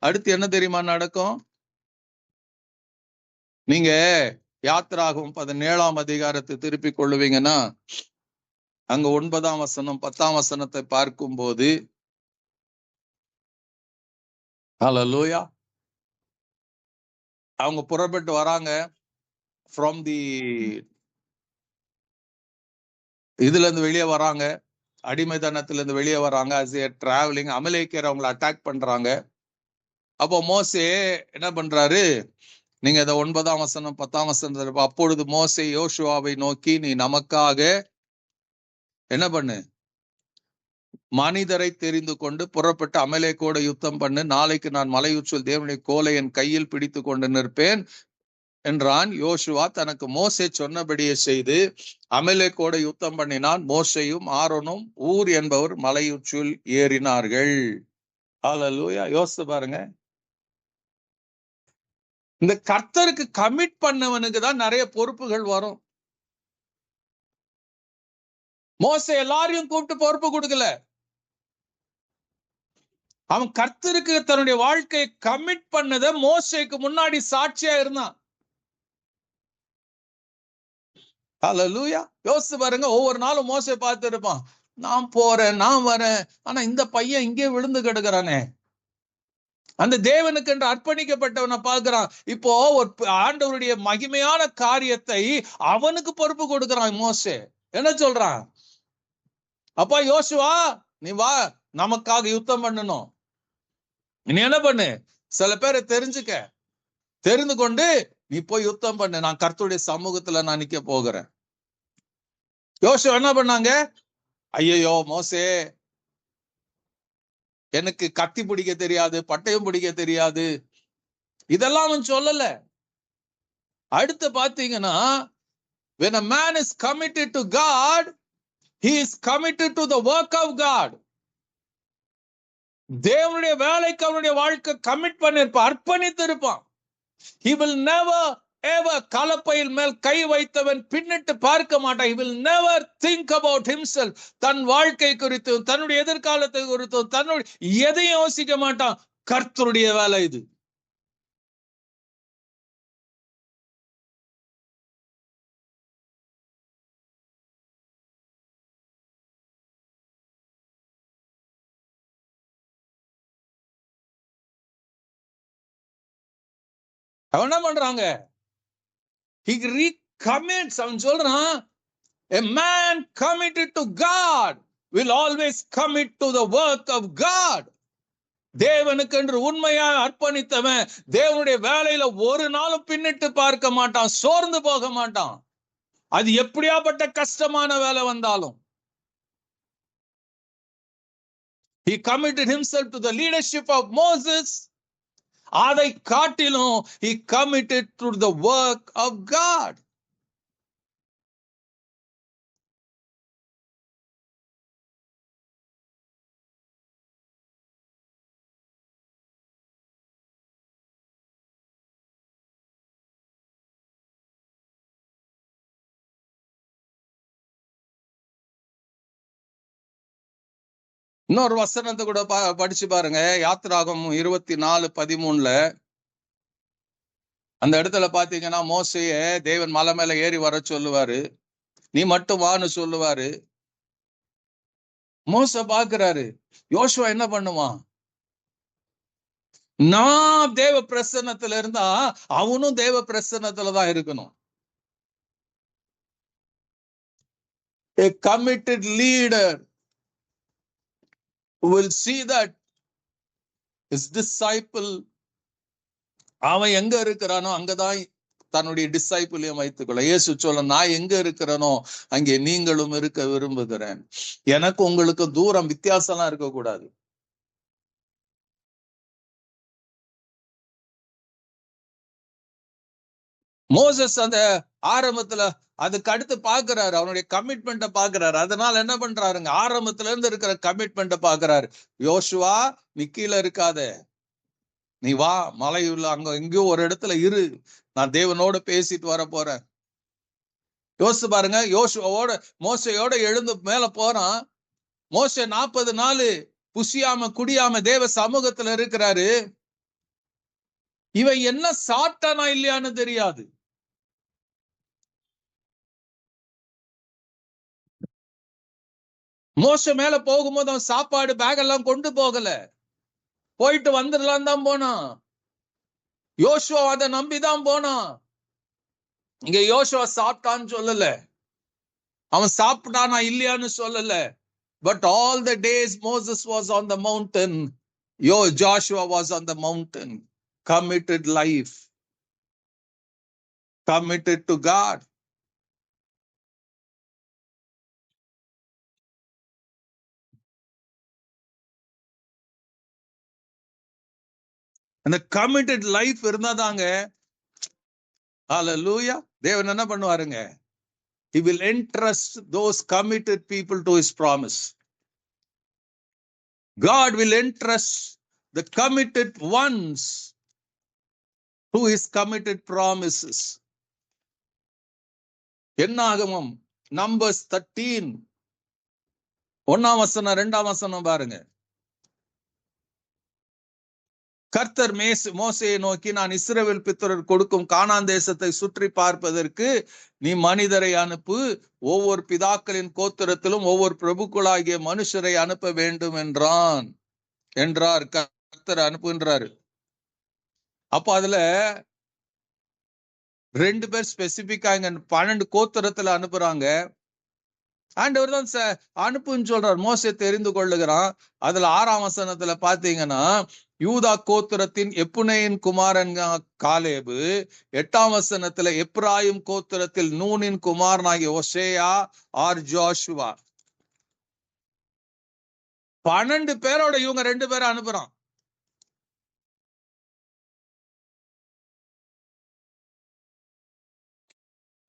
அடுத்து என்ன தெரியுமா நடக்கும்? நீங்க யாத்திராகும் 17ஆம் அதிகாரத்தை திருப்பி கொள்ளுவீங்கன்னா அங்க 9ஆம் வசனம் 10ஆம் வசனத்தை பார்க்கும் போது, ஹல்லேலூயா, அவங்க புறப்பட்டு வராங்க ஃப்ரம் தி இதுல இருந்து வெளியே வராங்க, அடிமைத்தனத்துல இருந்து வெளியே வராங்க. as they are traveling, அமலேக்கியர் அவங்களை அட்டாக் பண்றாங்க. அப்போ மோசே என்ன பண்றாரு, நீங்க இந்த 9ஆம் வசனம் 10ஆம் வசனம், அப்பொழுது மோசே யோசுவாவை நோக்கி, நீ நமக்காக என்ன பண்ணு, மனிதரை தெரிந்து கொண்டு புறப்பட்டு அமலேக்கோட யுத்தம் பண்ணு, நாளைக்கு நான் மலையுச்சில் தேவனுடைய கோலை என் கையில் பிடித்து கொண்டு நிற்பேன் என்றான். யோசுவா தனக்கு மோசே சொன்னபடியே செய்து அமலேக்கோட யுத்தம் பண்ணினான். மோசேயும் ஆரோனும் ஊர் என்பவர் மலையுச்சில் ஏறினார்கள். ஹல்லேலூயா. யோசித்து பாருங்க, இந்த கர்த்தருக்கு கமிட் பண்ணவனுக்கு தான் நிறைய பொறுப்புகள் வரும். மோசே எல்லாரையும் கூப்பிட்டு பொறுப்பு கொடுக்கல, அவன் கர்த்தருக்கு தன்னுடைய வாழ்க்கையை கமிட் பண்ணத மோசேக்கு முன்னாடி சாட்சியா இருந்தான். ஹல்லேலூயா. யோசிச்சு பாருங்க, ஒவ்வொரு நாளும் மோசே பார்த்து இருப்பான், நான் போறேன், நான் வரேன், ஆனா இந்த பையன் இங்கே விழுந்து கிடக்குறானே. அந்த தேவனுக்கு என்று அர்ப்பணிக்கப்பட்டவனை பார்க்கிறான். இப்போ ஒரு ஆண்டவருடைய மகிமையான காரியத்தை அவனுக்கு பொறுப்பு கொடுக்கிறான் மோசே. என்ன சொல்றான், அப்பா யோசுவா நீ வா, நமக்காக யுத்தம் பண்ணணும், நீ என்ன பண்ணு, சில பேரை தெரிந்து கொண்டு நீ போய் யுத்தம் பண்ணு, நான் கர்த்தருடைய சமூகத்துல நான் நிக்க போகிறேன். யோசுவா என்ன பண்ணாங்க, ஐயோ மோசே எனக்கு கத்தி பிடிக்க தெரியாது, பட்டயம் பிடிக்க தெரியாது, இதெல்லாம் அவன் சொல்லல. அடுத்து பாத்தீங்கன்னா, when a man is committed to God, he is committed to the work of God. தேவனுடைய வேலைக்கு அவனுடைய வாழ்க்கை கமிட் பண்ணிருப்பான், அர்ப்பணித்து இருப்பான். He will never ever கலப்பையில் மேல் கை வைத்தவன் பின்னிட்டு பார்க்க மாட்டான். He will never think about himself. தன் வாழ்க்கை குறித்து, தன்னுடைய எதிர்காலத்தை குறித்து, தன்னுடைய எதையும் யோசிக்க மாட்டான். கர்த்தருடைய வேலை இது. அவன் என்ன பண்றாங்க? He recommits. அவன் சொல்றான், a man committed to God will always commit to the work of God. தேவனுக்கு என்று உண்மையா அர்ப்பணித்தவன் தேவனுடைய வேலையில ஒரு நாளும் பின்னிட்டு பார்க்க மாட்டான், சோர்ந்து போக மாட்டான். அது எப்படியாப்பட்ட கஷ்டமான வேலை வந்தாலும். He committed himself to the leadership of Moses. அதை காட்டிலும் he committed to the work of God. இன்னொரு வசனத்தை கூட படிச்சு பாருங்க. யாத்திராகமம் 24:13 அந்த இடத்துல பாத்தீங்கன்னா, மோசைய தேவன் மலை மேல ஏறி வர சொல்லுவாரு, நீ மட்டும் வான்னு சொல்லுவாரு. மோச பாக்குறாரு, யோசுவா என்ன பண்ணுவான்? நான் தேவ பிரசன்னத்துல இருந்தா அவனும் தேவ பிரசன்னத்துலதான் இருக்கணும். A committed leader will see that his disciple, அவன் எங்க இருக்கிறானோ அங்கதான் தன்னுடைய டிசைபிளையும் வைத்துக்கொள்ள. இயேசு சொல்ல, நான் எங்க இருக்கிறனோ அங்கே நீங்களும் இருக்க விரும்புகிறேன். எனக்கு உங்களுக்கு தூரம் வித்தியாசம்லாம் இருக்கக்கூடாது. மோசஸ் அந்த ஆரம்பத்துல அதுக்கு அடுத்து பாக்குறாரு, அவனுடைய கமிட்மெண்ட்டை பாக்குறாரு. அதனால என்ன பண்றாருங்க, ஆரம்பத்துல இருந்து இருக்கிற கமிட்மெண்ட்டை பாக்குறாரு. யோசுவா, நீ கீழே இருக்காத, நீ வா, மலையுள்ள அங்க எங்கேயோ ஒரு இடத்துல இரு, நான் தேவனோட பேசிட்டு வர போறேன். யோசிச்சு பாருங்க, யோசுவோட மோசையோட எழுந்து மேல போறான். மோசே 40 நாள் புசியாம குடியாம தேவ சமூகத்துல இருக்கிறாரு. இவன் என்ன சாப்பிட்டானா இல்லையான்னு தெரியாது. மோச மேல போகும்போது அவன் சாப்பாடு பேக் எல்லாம் கொண்டு போகல, போயிட்டு வந்துடலாம் தான் போனான். யோசுவா அதை நம்பிதான் போனான். இங்க யோசுவா சாப்பிட்டான்னு சொல்லல, அவன் சாப்பிட்டானா இல்லையான்னு சொல்லல. But all the days Moses was on the mountain, Joshua was on the mountain. Committed life, committed to God. அந்த committed life இருந்தாதாங்க, ஹல்லேலூயா, தேவன் என்ன பண்ணுவாருங்க, he will entrust those committed people to his promise. God will entrust the committed ones to his committed promises. என்னாகமம் Numbers 13 1ஆம் வசனம் 2ஆம் வசனம் பாருங்க. கர்த்தர் மோசேயை நோக்கி, நான் இஸ்ரவேல் பித்தர் கொடுக்கும் கானான் தேசத்தை சுற்றி பார்ப்பதற்கு நீ மனிதரை அனுப்பு, ஒவ்வொரு பிதாக்களின் கோத்திரத்திலும் ஒவ்வொரு பிரபுக்களாகிய மனுஷரை அனுப்ப வேண்டும் என்றார். கர்த்தர் அனுப்புன்றாரு. அப்ப அதுல 2 பேர் ஸ்பெசிபிக்கா இங்க 12 கோத்திரத்துல அனுப்புறாங்க. ஆண்டவர் தான் அனுப்புன்னு சொல்றார். மோசே தெரிந்து கொள்ளுகிறான். அதுல 6ஆம் வசனத்துல பாத்தீங்கன்னா, யூதா கோத்திரத்தின் எப்புனேயின் குமாரன் காலேபு, 8ஆம் வசனத்துல எப்ராயிம் கோத்திரத்தில் நூனின் குமாரனாகிய ஒசேயா ஆர் ஜோஷுவா. 12 பேரோட இவங்க 2 பேரை அனுப்புறான்.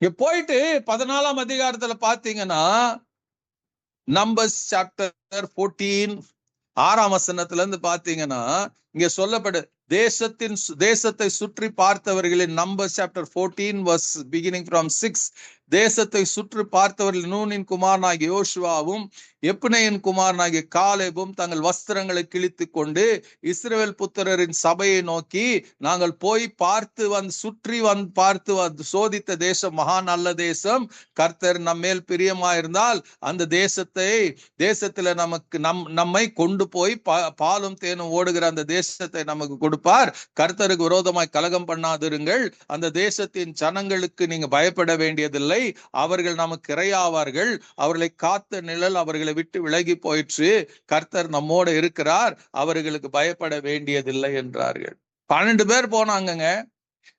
இங்க போயிட்டு 14ஆம் அதிகாரத்துல பாத்தீங்கன்னா, நம்பர்ஸ் சாப்டர் 14 6ஆம் வசனத்துல இருந்து பாத்தீங்கன்னா, இங்க சொல்லப்படு தேசத்தை சுற்றி பார்த்தவர்களின் numbers chapter 14 verse beginning from 6, தேசத்தை சுற்றி பார்த்தவர்கள் நூனின் குமாரனாகிய யோசுவாவும் எப்னேயின் குமாரனாகிய காலேபும் தங்கள் வஸ்திரங்களை கிழித்து கொண்டு இஸ்ரவேல் புத்திரரின் சபையை நோக்கி, நாங்கள் போய் சுற்றி பார்த்து சோதித்த தேசம் மகா நல்ல தேசம். கர்த்தர் நம்மேல் பிரியமாயிருந்தால் அந்த தேசத்துல நம்மை கொண்டு போய் பாலும் தேனும் ஓடுகிற அந்த தேசத்தை நமக்கு கொடுப்பார். கர்த்தருக்கு விரோதமாய் கலகம் பண்ணாதிருங்கள். அந்த தேசத்தின் ஜனங்களுக்கு நீங்க பயப்பட வேண்டியதில்லை. அவர்கள் நமக்கு இரையாவார்கள். அவர்களை காத்த நிழல் அவர்களை விட்டு விலகி போயிற்று. கர்த்தர் நம்மோட இருக்கிறார். அவர்களுக்கு பயப்பட வேண்டியதில்லை என்றார்கள். 12 பேர் போனாங்கங்க.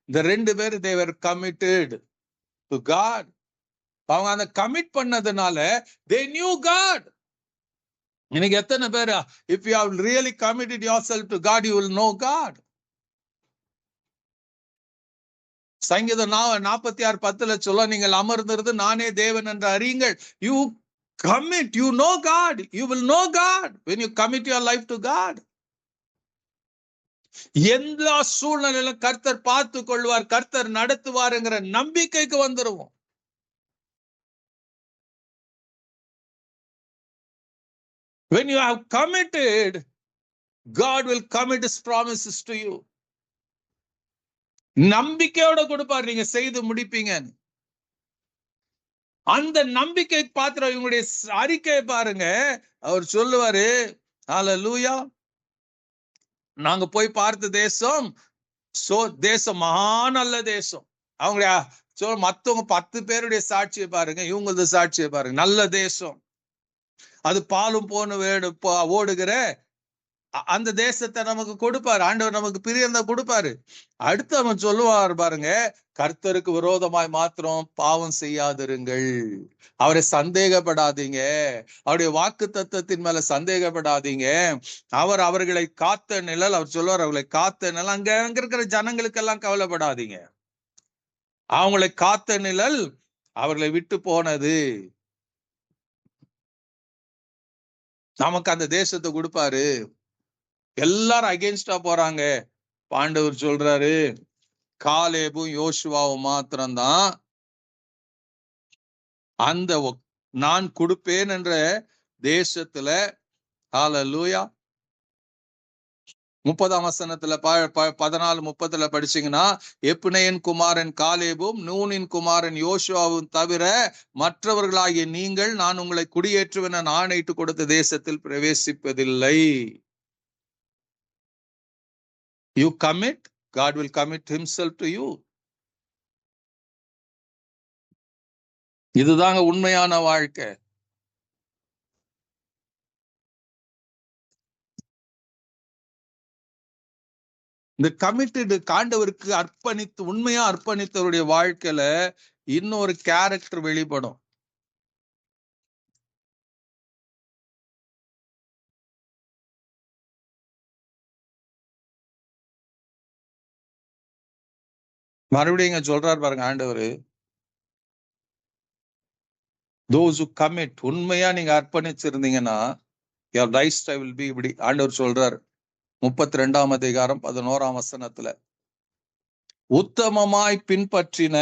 இந்த 2 பேர் they were committed to God. அவங்க அந்த கமிட் பண்ணதுனால they knew God. இன்னைக்கு எத்தனை பேர் if you have really committed yourself to God, you will know God. சங்கீதம் 46:10 சொல்ல, நீங்கள் அமர்ந்திருந்து நானே தேவன் என்று அறியுங்கள். You commit, you know God. You will know God when you commit your life to God. எல்லா சூழ்நிலையிலும் கர்த்தர் பார்த்து கொள்வார், கர்த்தர் நடத்துவாருங்கிற நம்பிக்கைக்கு வந்துருவோம். When you have committed, God will commit His promises to you. நம்பிக்கையோட கொடுப்பார், நீங்க செய்து முடிப்பீங்க. அந்த நம்பிக்கை பாத்திரம் இவங்களுடைய அறிக்கையை பாருங்க. அவர் சொல்லுவாரு, ஹல்லேலூயா, நாங்க போய் பார்த்த தேசம் தேசம் மகா நல்ல தேசம். அவங்களுடைய மத்தவங்க 10 பேருடைய சாட்சியை பாருங்க, இவங்களது சாட்சியை பாருங்க. நல்ல தேசம், அது பாலும் ஓடுகிற அந்த தேசத்தை நமக்கு கொடுப்பாரு. ஆண்டவர் நமக்கு பிரியந்த கொடுப்பாரு. அடுத்து அவன் சொல்லுவார் பாருங்க, கர்த்தருக்கு விரோதமாய் மாத்திரம் பாவம் செய்யாதிருங்கள். அவரை சந்தேகப்படாதீங்க. அவருடைய வாக்கு தத்தத்தின் மேல சந்தேகப்படாதீங்க. அவர்களை காத்த நிழல், அவர் சொல்லுவார், அவர்களை காத்த நிழல். அங்க இருக்கிற ஜனங்களுக்கெல்லாம் கவலைப்படாதீங்க. அவங்களை காத்த நிழல் அவர்களை விட்டு போனது. நமக்கு அந்த தேசத்தை கொடுப்பாரு. எல்லாரும் அகேன்ஸ்டா போறாங்க. ஆண்டவர் சொல்றாரு, காலேபும் யோசுவாவும் மாத்திரம்தான் அந்த நான் கொடுப்பேன் என்ற தேசத்துல. ஹல்லேலூயா. 30ஆம் வசனத்துல 14:30 படிச்சீங்கன்னா, எப்னேயின் குமாரன் காலேபும் நூனின் குமாரன் யோசுவாவும் தவிர மற்றவர்களாகிய நீங்கள் நான் உங்களை குடியேற்றுவென ஆணையிட்டு கொடுத்த தேசத்தில் பிரவேசிப்பதில்லை. You commit, God will commit Himself to you. இதுதாங்க உண்மையான வாழ்க்கை. இந்த கமிட்டட் ஆண்டவருக்கு உண்மையா அர்ப்பணித்தவருடைய வாழ்க்கையில இன்னொரு கேரக்டர் வெளிப்படும். மறுபடியும் இங்க சொல்றாரு பாருங்க ஆண்டவரு, those who commit, உண்மையா நீங்க அர்ப்பணிச்சிருந்தீங்கன்னா your lifestyle will be இப்படி. ஆண்டவர் சொல்றார் 32ஆம் அதிகாரம் 11ஆம் வசனத்துல, உத்தமமாய் பின்பற்றின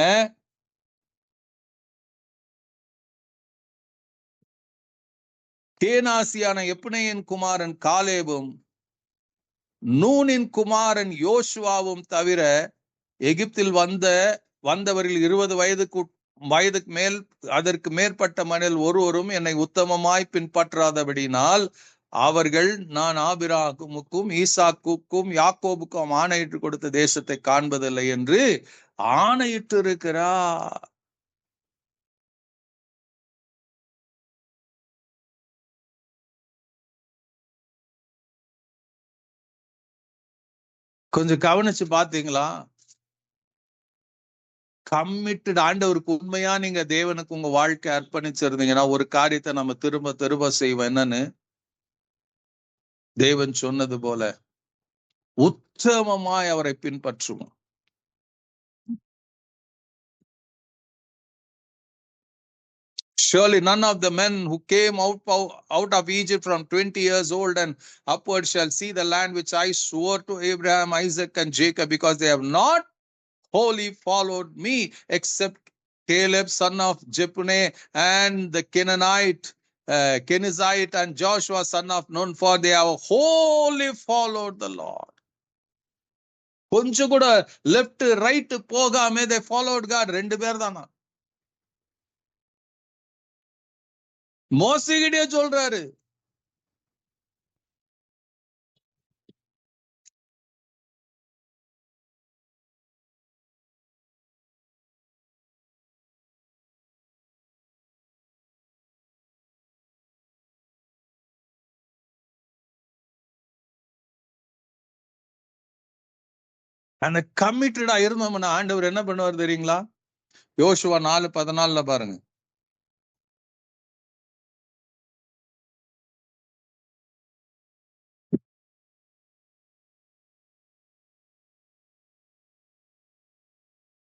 கேனாசியான எப்னேயின் குமாரன் காலேபும் நூனின் குமாரன் யோசுவாவும் தவிர எகிப்தில் வந்தவர்கள் 20 வயதுக்கு மேல் அதற்கு மேற்பட்ட மனிதர் ஒருவரும் என்னை உத்தமமாய் பின்பற்றாதபடினால் அவர்கள் நான் ஆபிரகாமுக்கும் ஈசாக்குக்கும் யாக்கோபுக்கும் ஆணையிட்டு கொடுத்த தேசத்தை காண்பதில்லை என்று ஆணையிட்டு இருக்கிறார். கொஞ்சம் கவனிச்சு பாத்தீங்களா? கம்மிட்டட், ஆண்டவருக்கு உண்மையா நீங்க தேவனுக்கு உங்க வாழ்க்கை அர்ப்பணிச்சிருந்தீங்கன்னா ஒரு காரியத்தை நம்ம திரும்ப திரும்ப செய்வோம். என்னன்னு, தேவன் சொன்னது போல உத்தமமாய் அவரை பின்பற்றுவோம். Surely none of the men who came out of Egypt from 20 years old and upward shall see the land which I swore to Abraham, Isaac and Jacob, because they have not wholly followed me, except Caleb, son of Jephunneh, and the Kenizzite, and Joshua, son of Nun, for they have wholly followed the Lord. கொஞ்சம் கூட left right போகாம they followed God. 2 பேர் தானா? மோசேகிட்டே சொல்றாரு. அந்த கமிட்டடா இருந்தோம்னா ஆண்டவர் என்ன பண்ணுவார் தெரியுங்களா? யோசுவா 4:14 பாருங்க.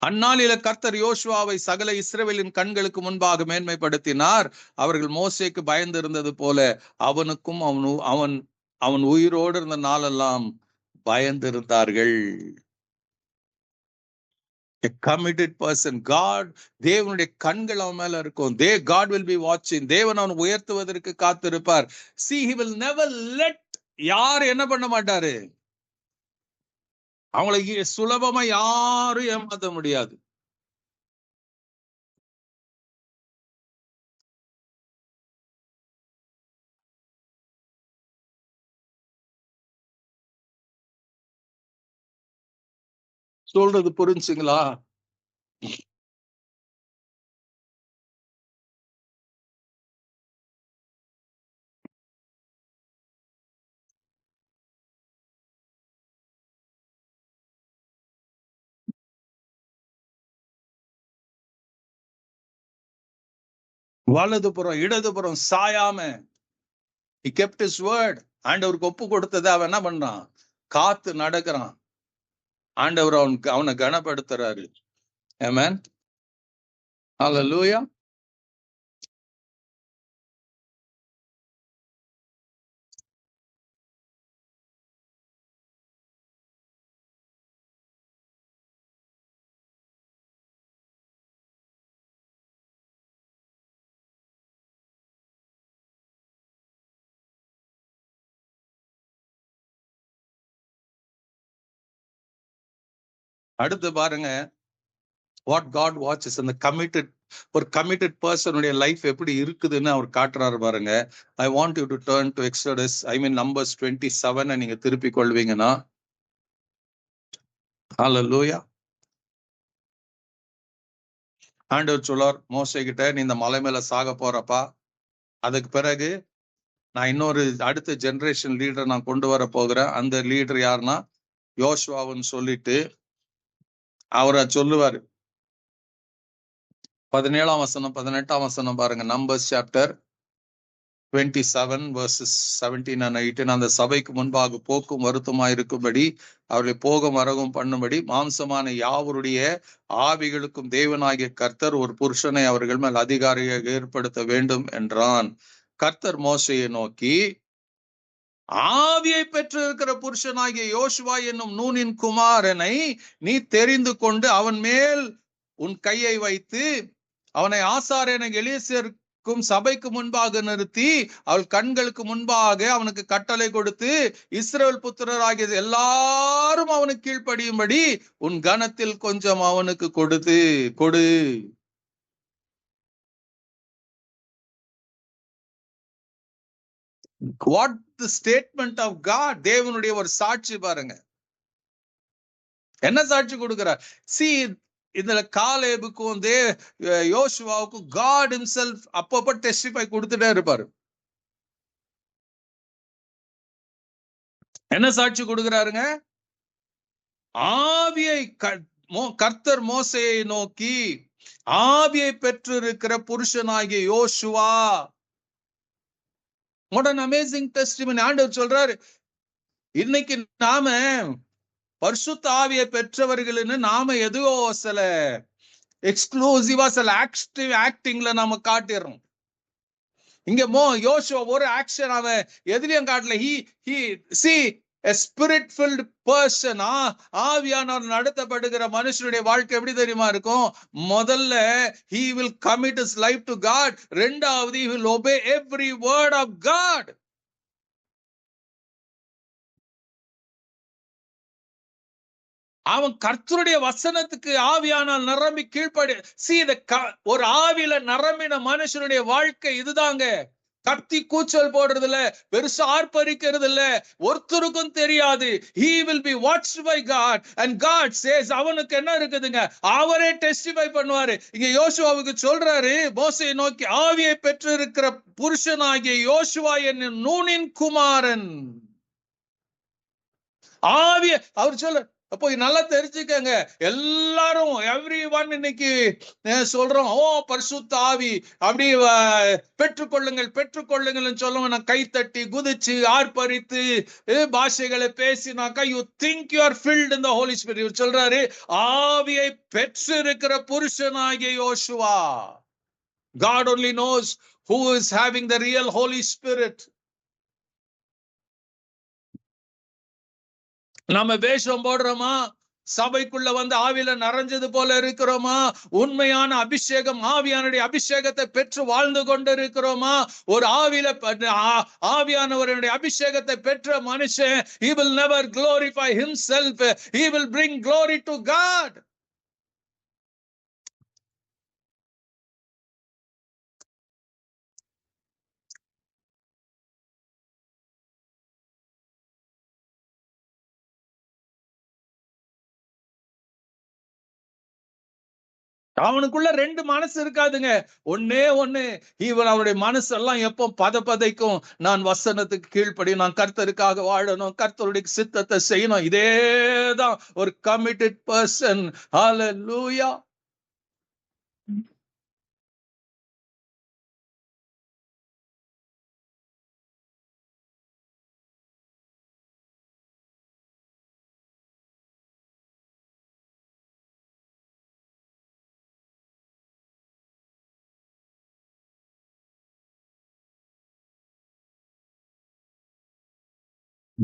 அந்நாளில கர்த்தர் யோசுவாவை சகல இஸ்ரவேலின் கண்களுக்கு முன்பாக மேன்மைப்படுத்தினார். அவர்கள் மோசேக்கு பயந்து இருந்தது போல அவனுக்கும் அவன் உயிரோடு இருந்த நாளெல்லாம் பயந்து இருந்தார்கள். A committed person. God, தேவனுடைய கண்கள் அவன் மேல இருக்கும். God will be watching. தேவன் அவன் உயர்த்துவதற்கு காத்திருப்பார். See, he will never let யார் என்ன பண்ண மாட்டாரு. அவங்களை சுலபமா யாரும் ஏமாத்த முடியாது. சொல்றது புரிஞ்சுங்களா? வலதுபுறம் இடதுபுறம் சாயாம he kept his word. ஆண்டவருக்கு ஒப்பு கொடுத்ததை அவன் என்ன பண்றான்? காத்து நடக்கிறான். ஆண்டவர் அவனை கனப்படுத்துறாரு. ஆமென். ஹல்லேலூயா. அடுத்து பாருங்க, what God watches அந்த ஒரு கமிட்டட் பர்சனுடைய லைஃப் எப்படி இருக்குதுன்னு அவர் காட்டுறாரு பாருங்க. I want you to turn to Exodus, Numbers 27 நீங்க திருப்பிக் கொள்வீங்கன்னா. ஹல்லேலூயா. ஆண்டவர் சொல்லார் மோசே கிட்ட, நீ இந்த மலை மேல சாக போறப்பா, அதுக்கு பிறகு நான் இன்னொரு அடுத்த ஜெனரேஷன் லீடர் நான் கொண்டு வர போகிறேன். அந்த லீடர் யாருன்னா யோசுவாவுன்னு சொல்லிட்டு அவரை சொல்லுவாரு. 17ஆம் வசனம் 18ஆம் வசனம் பாருங்க. Numbers chapter 27 verses 17 and 18. அந்த சபைக்கு முன்பாக போக்கும் வருத்தமாயிருக்கும்படி அவர்களை போகும் வரவும் பண்ணும்படி மாம்சமான யாவருடைய ஆவிகளுக்கும் தேவனாகிய கர்த்தர் ஒரு புருஷனை அவர்கள் மேல் அதிகாரியாக ஏற்படுத்த வேண்டும் என்றான். கர்த்தர் மோசையை நோக்கி, ஆவியை பெற்று இருக்கிற புருஷனாகிய யோசுவா என்னும் நூனின் குமாரனை நீ தெரிந்து கொண்டு அவன் மேல் உன் கையை வைத்து அவனை ஆசாரியனாகிய எலியாசிருக்கும் சபைக்கு முன்பாக நிறுத்தி அவள் கண்களுக்கு முன்பாக அவனுக்கு கட்டளை கொடுத்து இஸ்ரவேல் புத்திரராகிய எல்லாரும் அவனுக்கு கீழ்ப்படியும்படி உன் கனத்தில் கொஞ்சம் அவனுக்கு கொடு. What the statement of God. தேவனுடைய ஒரு சாட்சி பாருங்க. என்ன சாட்சி கொடுக்கிறார்? See, இதுல காலேபுக்கும் யோசுவாவுக்கும் God himself அப்பப்ப டெஸ்டிஃபை கொடுத்துட்டே இருப்பாரு. என்ன சாட்சி கொடுக்கிறாருங்க? ஆவியை கர்த்தர் மோசேயை நோக்கி, ஆவியை பெற்று இருக்கிற புருஷனாகிய யோசுவா. What an amazing testimony. ஆண்டவர் சொல்றாரு, இன்னைக்கு நாம பரிசுத்த ஆவியை பெற்றவர்கள்னு நாம எதுவோ சில எக்ஸ்க்ளூசிவா சில ஆக்டிங்ல நாம காட்டிடுறோம். இங்க யோசுவா ஒரு ஆக்ஷன் அவன் எதுலயும் காட்டல. See, A spirit filled person, ஆவியானவர் நடத்தப்படுகிற மனுஷனுடைய வாழ்க்கை எப்படி தெரியுமா இருக்கும்? முதல்ல he will commit his life to God. இரண்டாவது he will obey every word of God. அவன் கர்த்தருடைய வசனத்துக்கு ஆவியானால் நிரம்பி கீழ்ப்படி. ஒரு ஆவியில நிரம்பின மனுஷனுடைய வாழ்க்கை இதுதாங்க. கத்தி கூச்சல் போடுறது இல்ல, பெருசா ஆர்ப்பரிக்கிறது இல்ல, ஒருத்தருக்கும் தெரியாது. he will be watched by God and God says அவனுக்கு என்ன இருக்குதுங்க, அவரே டெஸ்டிஃபை பண்ணுவாரு. இங்க யோசுவாவுக்கு சொல்றாரு, மோசேயை நோக்கி, ஆவியை பெற்று இருக்கிற புருஷனாகிய யோசுவா என்னும் நூனின் குமாரன். ஆவிய அவர் சொல்ல. அப்போ நல்லா தெரிஞ்சுக்கங்க, எல்லாரும் எவ்ரி ஒன் இன்னைக்கு சொல்றோம், ஓ பரிசுத்த ஆவி அப்படி பெற்றுக்கொள்ளுங்கள் பெற்றுக்கொள்ளுங்கள் சொல்லுவோம். நான் கைத்தட்டி குதிச்சு ஆர்ப்பரித்து பாஷைகளை பேசினாக்கா you think you are filled in the holy spirit. இவர் சொல்றாரு, ஆவியை பெற்று இருக்கிற புருஷனாகிய யோசுவா. God only knows who is having the real Holy Spirit. நம்ம வேஷம் போடுறோமா, சபைக்குள்ள வந்து ஆவியில நிறைஞ்சது போல இருக்கிறோமா, உண்மையான அபிஷேகம் ஆவியானுடைய அபிஷேகத்தை பெற்று வாழ்ந்து கொண்டு இருக்கிறோமா? ஒரு ஆவியானவருடைய அபிஷேகத்தை பெற்ற மனுஷன், he will never glorify himself, he will bring glory to God. அவனுக்குள்ள ரெண்டு மனசு இருக்காதுங்க. ஒன்னே ஒண்ணு, இவன் அவருடைய மனசு எல்லாம் எப்போ பதைக்கும், நான் வசனத்துக்கு கீழ்ப்படி, நான் கர்த்தருக்காக வாழணும், கர்த்தருடைய சித்தத்தை செய்யணும். இதேதான் ஒரு committed person. Hallelujah.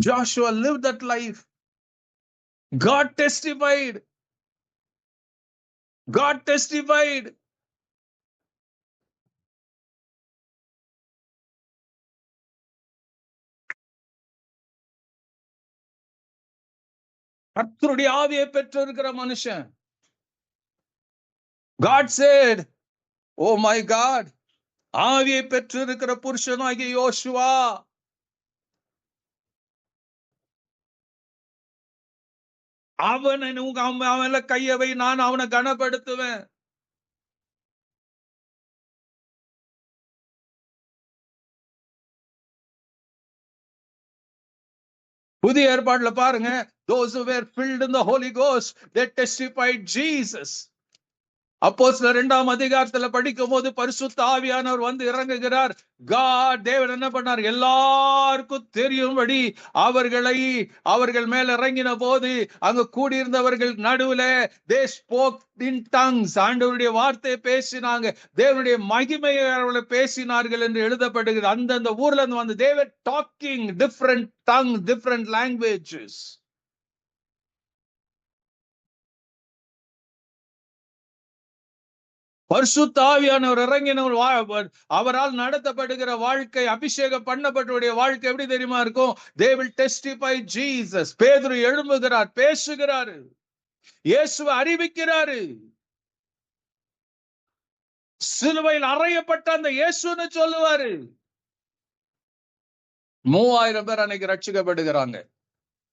Joshua lived that life. God testified. God testified. கர்த்தருடைய ஆவியை பெற்று இருக்கிற மனுஷன். God said, oh my God, ஆவியை பெற்று இருக்கிற புருஷனாகிய யோசுவா. அவனை கையவை, நான் அவனை கனப்படுத்துவேன். புதிய ஏற்பாடுல பாருங்க, those who were filled in the Holy Ghost, they testified Jesus. அப்போஸ்தலர் 2ஆம் அதிகாரத்துல படிக்கும் போது பரிசுத்த ஆவியானவர் வந்து இறங்குகிறார். தேவன் என்ன பண்ணார், எல்லாருக்கும் தெரியும்படி அவர்கள் மேல இறங்கின போது அங்க கூடியிருந்தவர்கள் நடுவுல they spoke in tongues, ஆண்டவருடைய வார்த்தையை பேசினாங்க, தேவனுடைய மகிமையை அவர்கள் பேசினார்கள் என்று எழுதப்படுகிறது. அந்தந்த ஊர்ல இருந்து வந்து they were talking different tongues, different languages. பரிசுத்த ஆவியானவர் இறங்கினவர், அவரால் நடத்தப்படுகிற வாழ்க்கை, அபிஷேகம் பண்ணப்பட்டவருடைய வாழ்க்கை எப்படி தெரியுமா இருக்கும்? they will testify Jesus. பேதுரு எழும்புகிறார், பேசுகிறாரு, இயேசுவை அறிவிக்கிறாரு. சிலுவையில் அறையப்பட்ட அந்த இயேசுன்னு சொல்லுவாரு. 3000 பேர் அன்னைக்கு ரட்சிக்கப்படுகிறாங்க.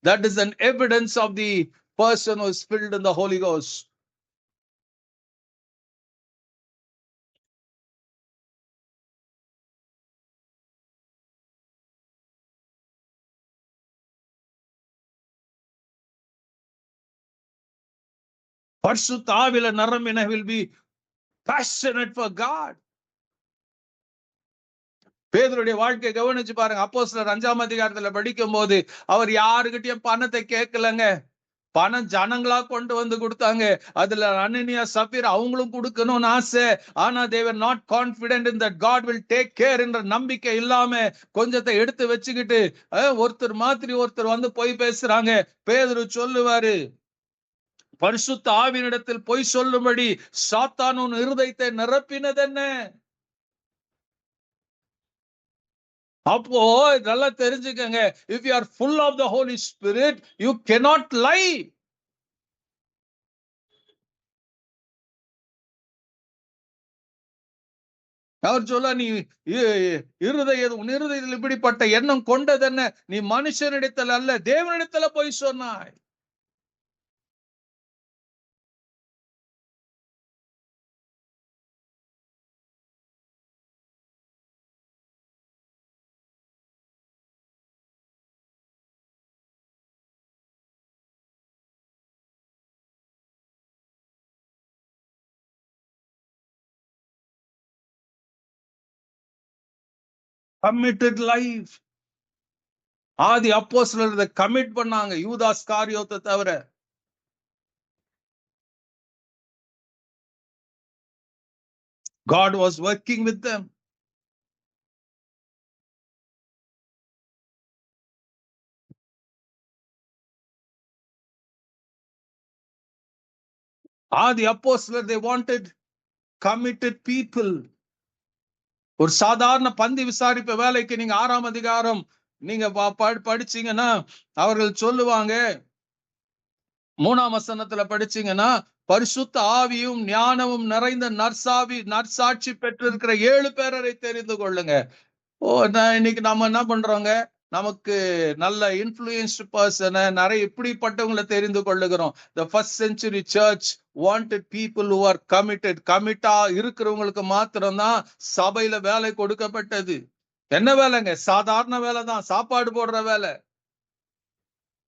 That is an evidence of the person who is filled in the Holy Ghost. பரிசுத்த ஆவியில நிரம்பின will be passionate for God. பேதுருடைய வாழ்க்கை கவனிச்சு பாருங்க. அப்போஸ்தலர் 5ஆம் அதிகாரத்துல படிக்கும் போது அவர் யாருகிட்டயும் பணத்தை கேட்கலங்க. பணம் ஜனங்களா கொண்டு வந்து கொடுத்தாங்க. அதுல அனனியா சப்பீரா அவங்களும் கொடுக்கணும்னு ஆசை. ஆனா they were not confident in that God will take care என்ற நம்பிக்கை இல்லாம கொஞ்சத்தை எடுத்து வச்சுக்கிட்டு ஒருத்தர் மாதிரி ஒருத்தர் வந்து பொய் பேசுறாங்க. பேதுரு சொல்லுவாரு, பரிசுத்த ஆவியினிடத்தில் பொய் சொல்லும்படி சாத்தான் உன் இருதயத்தை நிரப்பினது என்ன? அப்போ நல்லா தெரிஞ்சுக்கங்க, if you are full of the Holy Spirit you cannot lie. அவர் சொல்ல, நீ உன் இருதயத்தில் இப்படிப்பட்ட எண்ணம் கொண்டது என்ன? நீ மனுஷனிடத்தில் அல்ல தேவனிடத்துல போய் சொன்னாய். Committed life. ஆதி அப்போஸ்தலர் கமிட் பண்ணாங்க, யூதாஸ் காரியோத்தை தவிர. God was working with them. ஆதி அப்போஸ்தலர் they wanted committed people. ஒரு சாதாரண பந்தி விசாரிப்பு வேலைக்கு நீங்க 6ஆம் அதிகாரம் நீங்க படிச்சீங்கன்னா அவர்கள் சொல்லுவாங்க, 3ஆம் வசனத்துல படிச்சீங்கன்னா, பரிசுத்த ஆவியும் ஞானமும் நிறைந்த நற்சாட்சி பெற்றிருக்கிற 7 பேரரை தெரிந்து கொள்ளுங்க. இன்னைக்கு நம்ம என்ன பண்றோங்க, நமக்கு நல்ல இன்ஃப்ளூயன்ஸ்டு பர்சன் நிறைய இப்படிப்பட்டவங்களை தெரிந்து கொள்ளுகிறோம். The first century church wanted people who are committed. கமிட்டா இருக்கிறவங்களுக்கு மாத்திரம்தான் சபையில வேலை கொடுக்கப்பட்டது. என்ன வேலைங்க? சாதாரண வேலை தான், சாப்பாடு போடுற வேலை.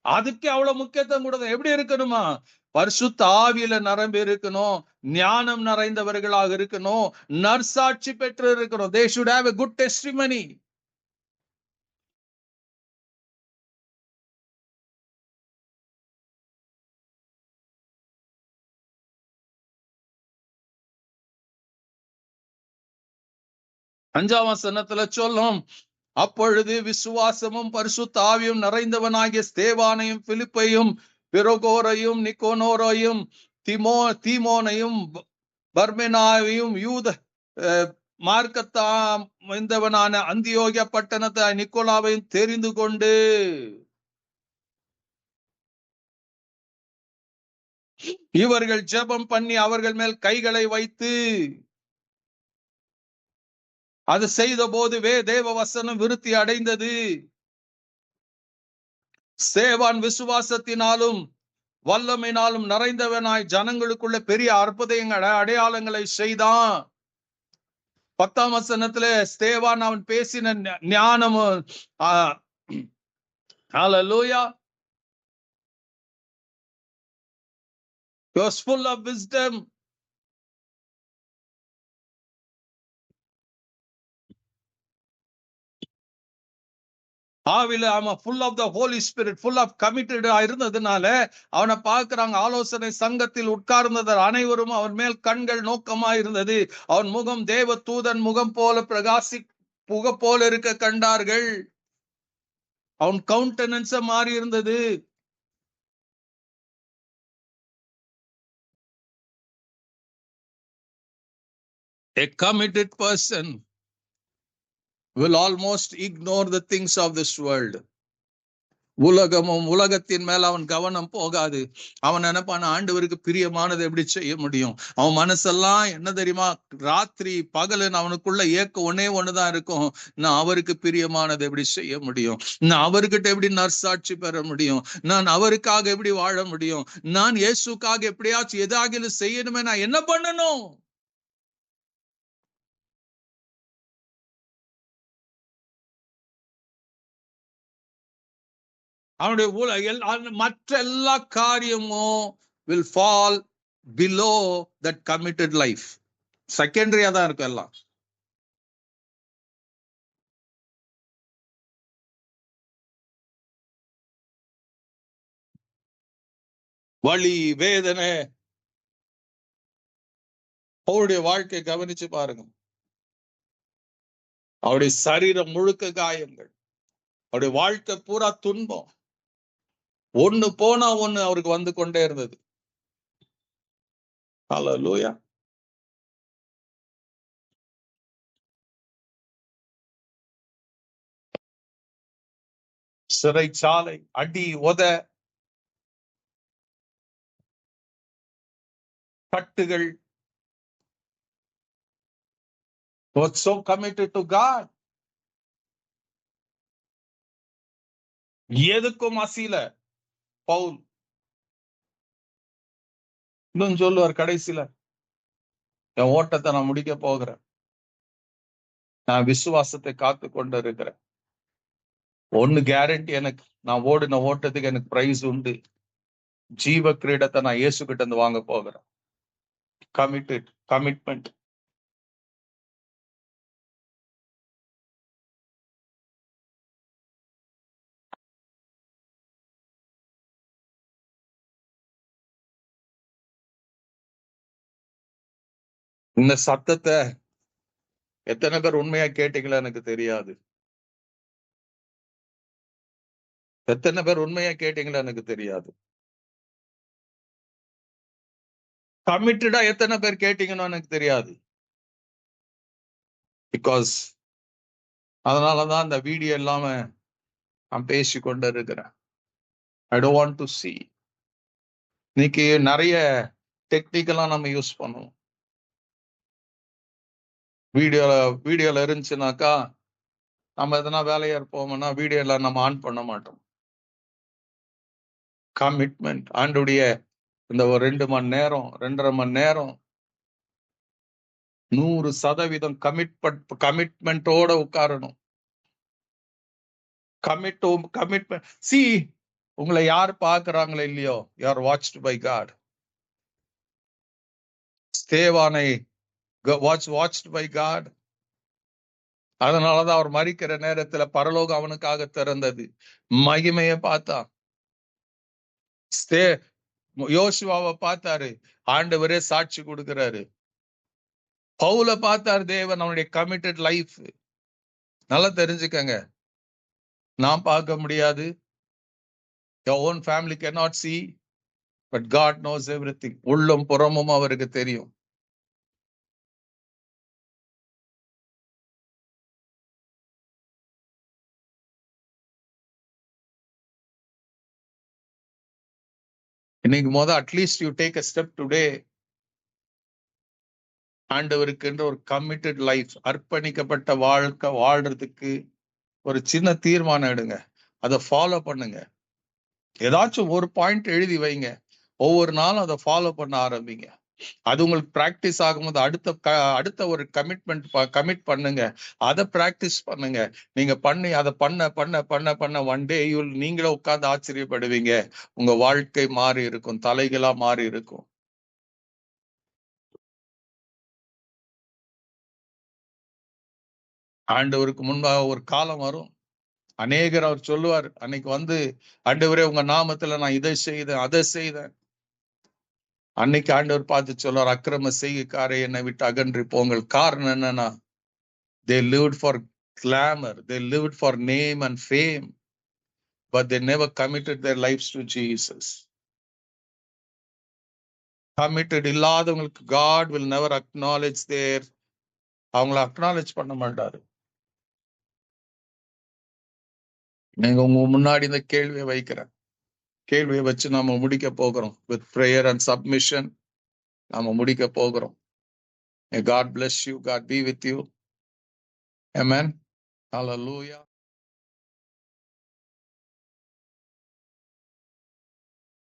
அதுக்கு அவ்வளவு முக்கியத்துவம் கொடுங்க. எப்படி இருக்கணுமா? பரிசுத்த ஆவியில நிரம்பி இருக்கணும், ஞானம் நிறைந்தவர்களாக இருக்கணும், நற்சாட்சி பெற்று இருக்கணும். They should have a good testimony. அஞ்சாம் வசனத்துல சொல்லும், அப்பொழுது விசுவாசமும் பரிசுத்த ஆவியும் நிறைந்தவனாகிய ஸ்தேவானையும் பிலிப்பையும் பிரோகோரையும் நிக்கோனோரையும் தீமோனையும் பர்மெனாவையும் யூத மார்க்கத்தாம் வந்தவனான அந்தியோகிய பட்டணத்தை நிக்கோலாவையும் தெரிந்து கொண்டு இவர்கள் ஜெபம் பண்ணி அவர்கள் மேல் கைகளை வைத்து அது செய்த போது தேவ வசனம் விருத்தி அடைந்தது. சேவான் விசுவாசத்தினாலும் வல்லமையினாலும் நிறைந்தவனாய் ஜனங்களுக்குள்ள பெரிய அற்புதங்கள் அடையாளங்களை செய்தான். 10ஆம் வசனத்துல ஸ்தேவான் அவன் பேசின ஞானமும் ஹalleluya, he was full of wisdom. ஆவில அவன் full of the Holy Spirit, full of committed இருந்ததுனால அவனை பார்க்கிறாங்க. ஆலோசனை சங்கத்தில் உட்கார்ந்தவர் அனைவரும் அவன் மேல் கண்கள் நோக்கமா இருந்தது. அவன் முகம் தேவ தூதன் முகம் போல புகை போல இருக்க கண்டார்கள். அவன் கவுண்டனன்ஸ் மாறி இருந்தது. A committed person will almost ignore the things of this world. உலகத்தின் மேல அவன் கவனம் போகாது. அவன் நினைப்பான், ஆண்டவருக்கு பிரியமானது எப்படி செய்ய முடியும்? அவன் மனசெல்லாம் என்ன தெரியுமா, ராத்திரி பகலன் அவனுக்குள்ள ஏக்கம் ஒண்ணுதான் இருக்கும். நான் அவருக்கு பிரியமானது எப்படி செய்ய முடியும்? நான் அவர்கிட்ட எப்படி நற்சாட்சி பெற முடியும்? நான் அவருக்காக எப்படி வாழ முடியும்? நான் இயேசுக்காக எப்படியாச்சும் எதாகிலும் செய்யணுமே, நான் என்ன பண்ணணும்? அவனுடைய மற்ற எல்லா காரியமும் will fall below that committed life. செகண்டரியா தான் இருக்கும் எல்லாம். வலி, வேதனை, அவருடைய வாழ்க்கை கவனிச்சு பாருங்க. அவருடைய சரீரம் முழுக்க காயங்கள், அவருடைய வாழ்க்கை பூரா துன்பம். ஒண்ணு போனா ஒண்ணு அவருக்கு வந்து கொண்டே இருந்தது. ஹல்லேலூயா. சிறைச்சாலை, அடி, உத, கட்டுகள். Was so committed to God. எதுக்கும் அசீல பவுல். இன்னும் சொல்லுவார் கடைசியில, என் ஓட்டத்தை நான் முடிக்க போகிறேன், நான் விசுவாசத்தை காத்து கொண்டு இருக்கிறேன். ஒண்ணு கேரண்டி, எனக்கு நான் ஓடின ஓட்டத்துக்கு எனக்கு பிரைஸ் உண்டு. ஜீவ கிரீடத்தை நான் இயேசு கிட்ட இருந்து வாங்க போகிறேன். கமிட்மெண்ட். இந்த சத்தத்தை எத்தனை பேர் உண்மையா கேட்டீங்களா எனக்கு தெரியாது. எத்தனை பேர் உண்மையா கேட்டீங்களா எனக்கு தெரியாது. கமிட்டடா எத்தனை பேர் கேட்டீங்கன்னு எனக்கு தெரியாது. பிகாஸ் அதனாலதான் இந்த வீடியோ இல்லாம நான் பேசி கொண்டு இருக்கிறேன். I don't want to see. இன்னைக்கு நிறைய டெக்னிக்கலா நம்ம யூஸ் பண்ணுவோம். வீடியோல இருந்துச்சுனாக்கா நம்ம எதனா வேலையா இருப்போம்னா வீடியோல நம்ம ஆன் பண்ண மாட்டோம். கமிட்மெண்ட். ஆண்டுடைய இந்த ஒரு 2 மணி நேரம் 2.5 மணி நேரம் 100% கமிட்மெண்டோட உட்காரணும். கமிட்மெண்ட். சி, உங்களை யார் பாக்குறாங்களோ இல்லையோ, you are watched by God. ஸ்தேவானை வாட்ச்டு பை காட். அதனாலதான் அவர் மரிக்கிற நேரத்துல பரலோகம் அவனுக்காக திறந்தது. மகிமையை பார்த்தான். யோசுவாவை பார்த்தாரு, ஆண்டவரே சாட்சி கொடுக்கிறாரு. பவுல பார்த்தார் தேவன், அவனுடைய கமிட்டட் லைஃப். நல்லா தெரிஞ்சுக்கங்க, நான் பார்க்க முடியாது. your own family cannot see, but God knows everything. உள்ளும் புறமும் அவருக்கு தெரியும். இன்னைக்கு at least you take a step today. ஆண்டவருக்கு என்ற ஒரு கமிட்டட் லைஃப், அர்ப்பணிக்கப்பட்ட வாழ்க்கை வாழ்றதுக்கு ஒரு சின்ன தீர்மானம் எடுங்க. அதை ஃபாலோ பண்ணுங்க. ஏதாச்சும் ஒரு பாயிண்ட் எழுதி வைங்க. ஒவ்வொரு நாளும் அதை ஃபாலோ பண்ண ஆரம்பிங்க. அது உங்களுக்கு பிராக்டிஸ் ஆகும்போது அடுத்த ஒரு கமிட் பண்ணுங்க. அதை பிராக்டிஸ் பண்ணுங்க. நீங்க பண்ணி அதை பண்ண பண்ண பண்ண பண்ண ஒன் டே நீங்களே உட்கார்ந்து ஆச்சரியப்படுவீங்க. உங்க வாழ்க்கை மாறி இருக்கும், தலைகளா மாறி இருக்கும். ஆண்டவருக்கு முன்பாக ஒரு காலம் வரும், அநேகர் அவர் சொல்லுவார், அன்னைக்கு ஆண்டவரே உங்க நாமத்துல நான் இதை செய்தேன் அதை செய்தேன். அன்னைக்கு ஆண்டவர் பார்த்து சொல்லுவார், அக்கிரம செய்கைக்காரை என்னை விட்டு அகன்றி போங்கள். காரணம் என்னன்னா, they lived for glamour, they lived for name and fame, but they never committed their lives to Jesus. Committed இல்லாதவங்களுக்கு God will never acknowledge அவங்கள acknowledge பண்ண மாட்டாரு. நீங்க உங்க முன்னாடி இந்த கேள்வியை வைக்கிறேன். கேள்வியை வச்சு நாம முடிக்க போகிறோம். with prayer and submission நாம முடிக்க போகிறோம். May God bless you. God be with you. Amen. Hallelujah.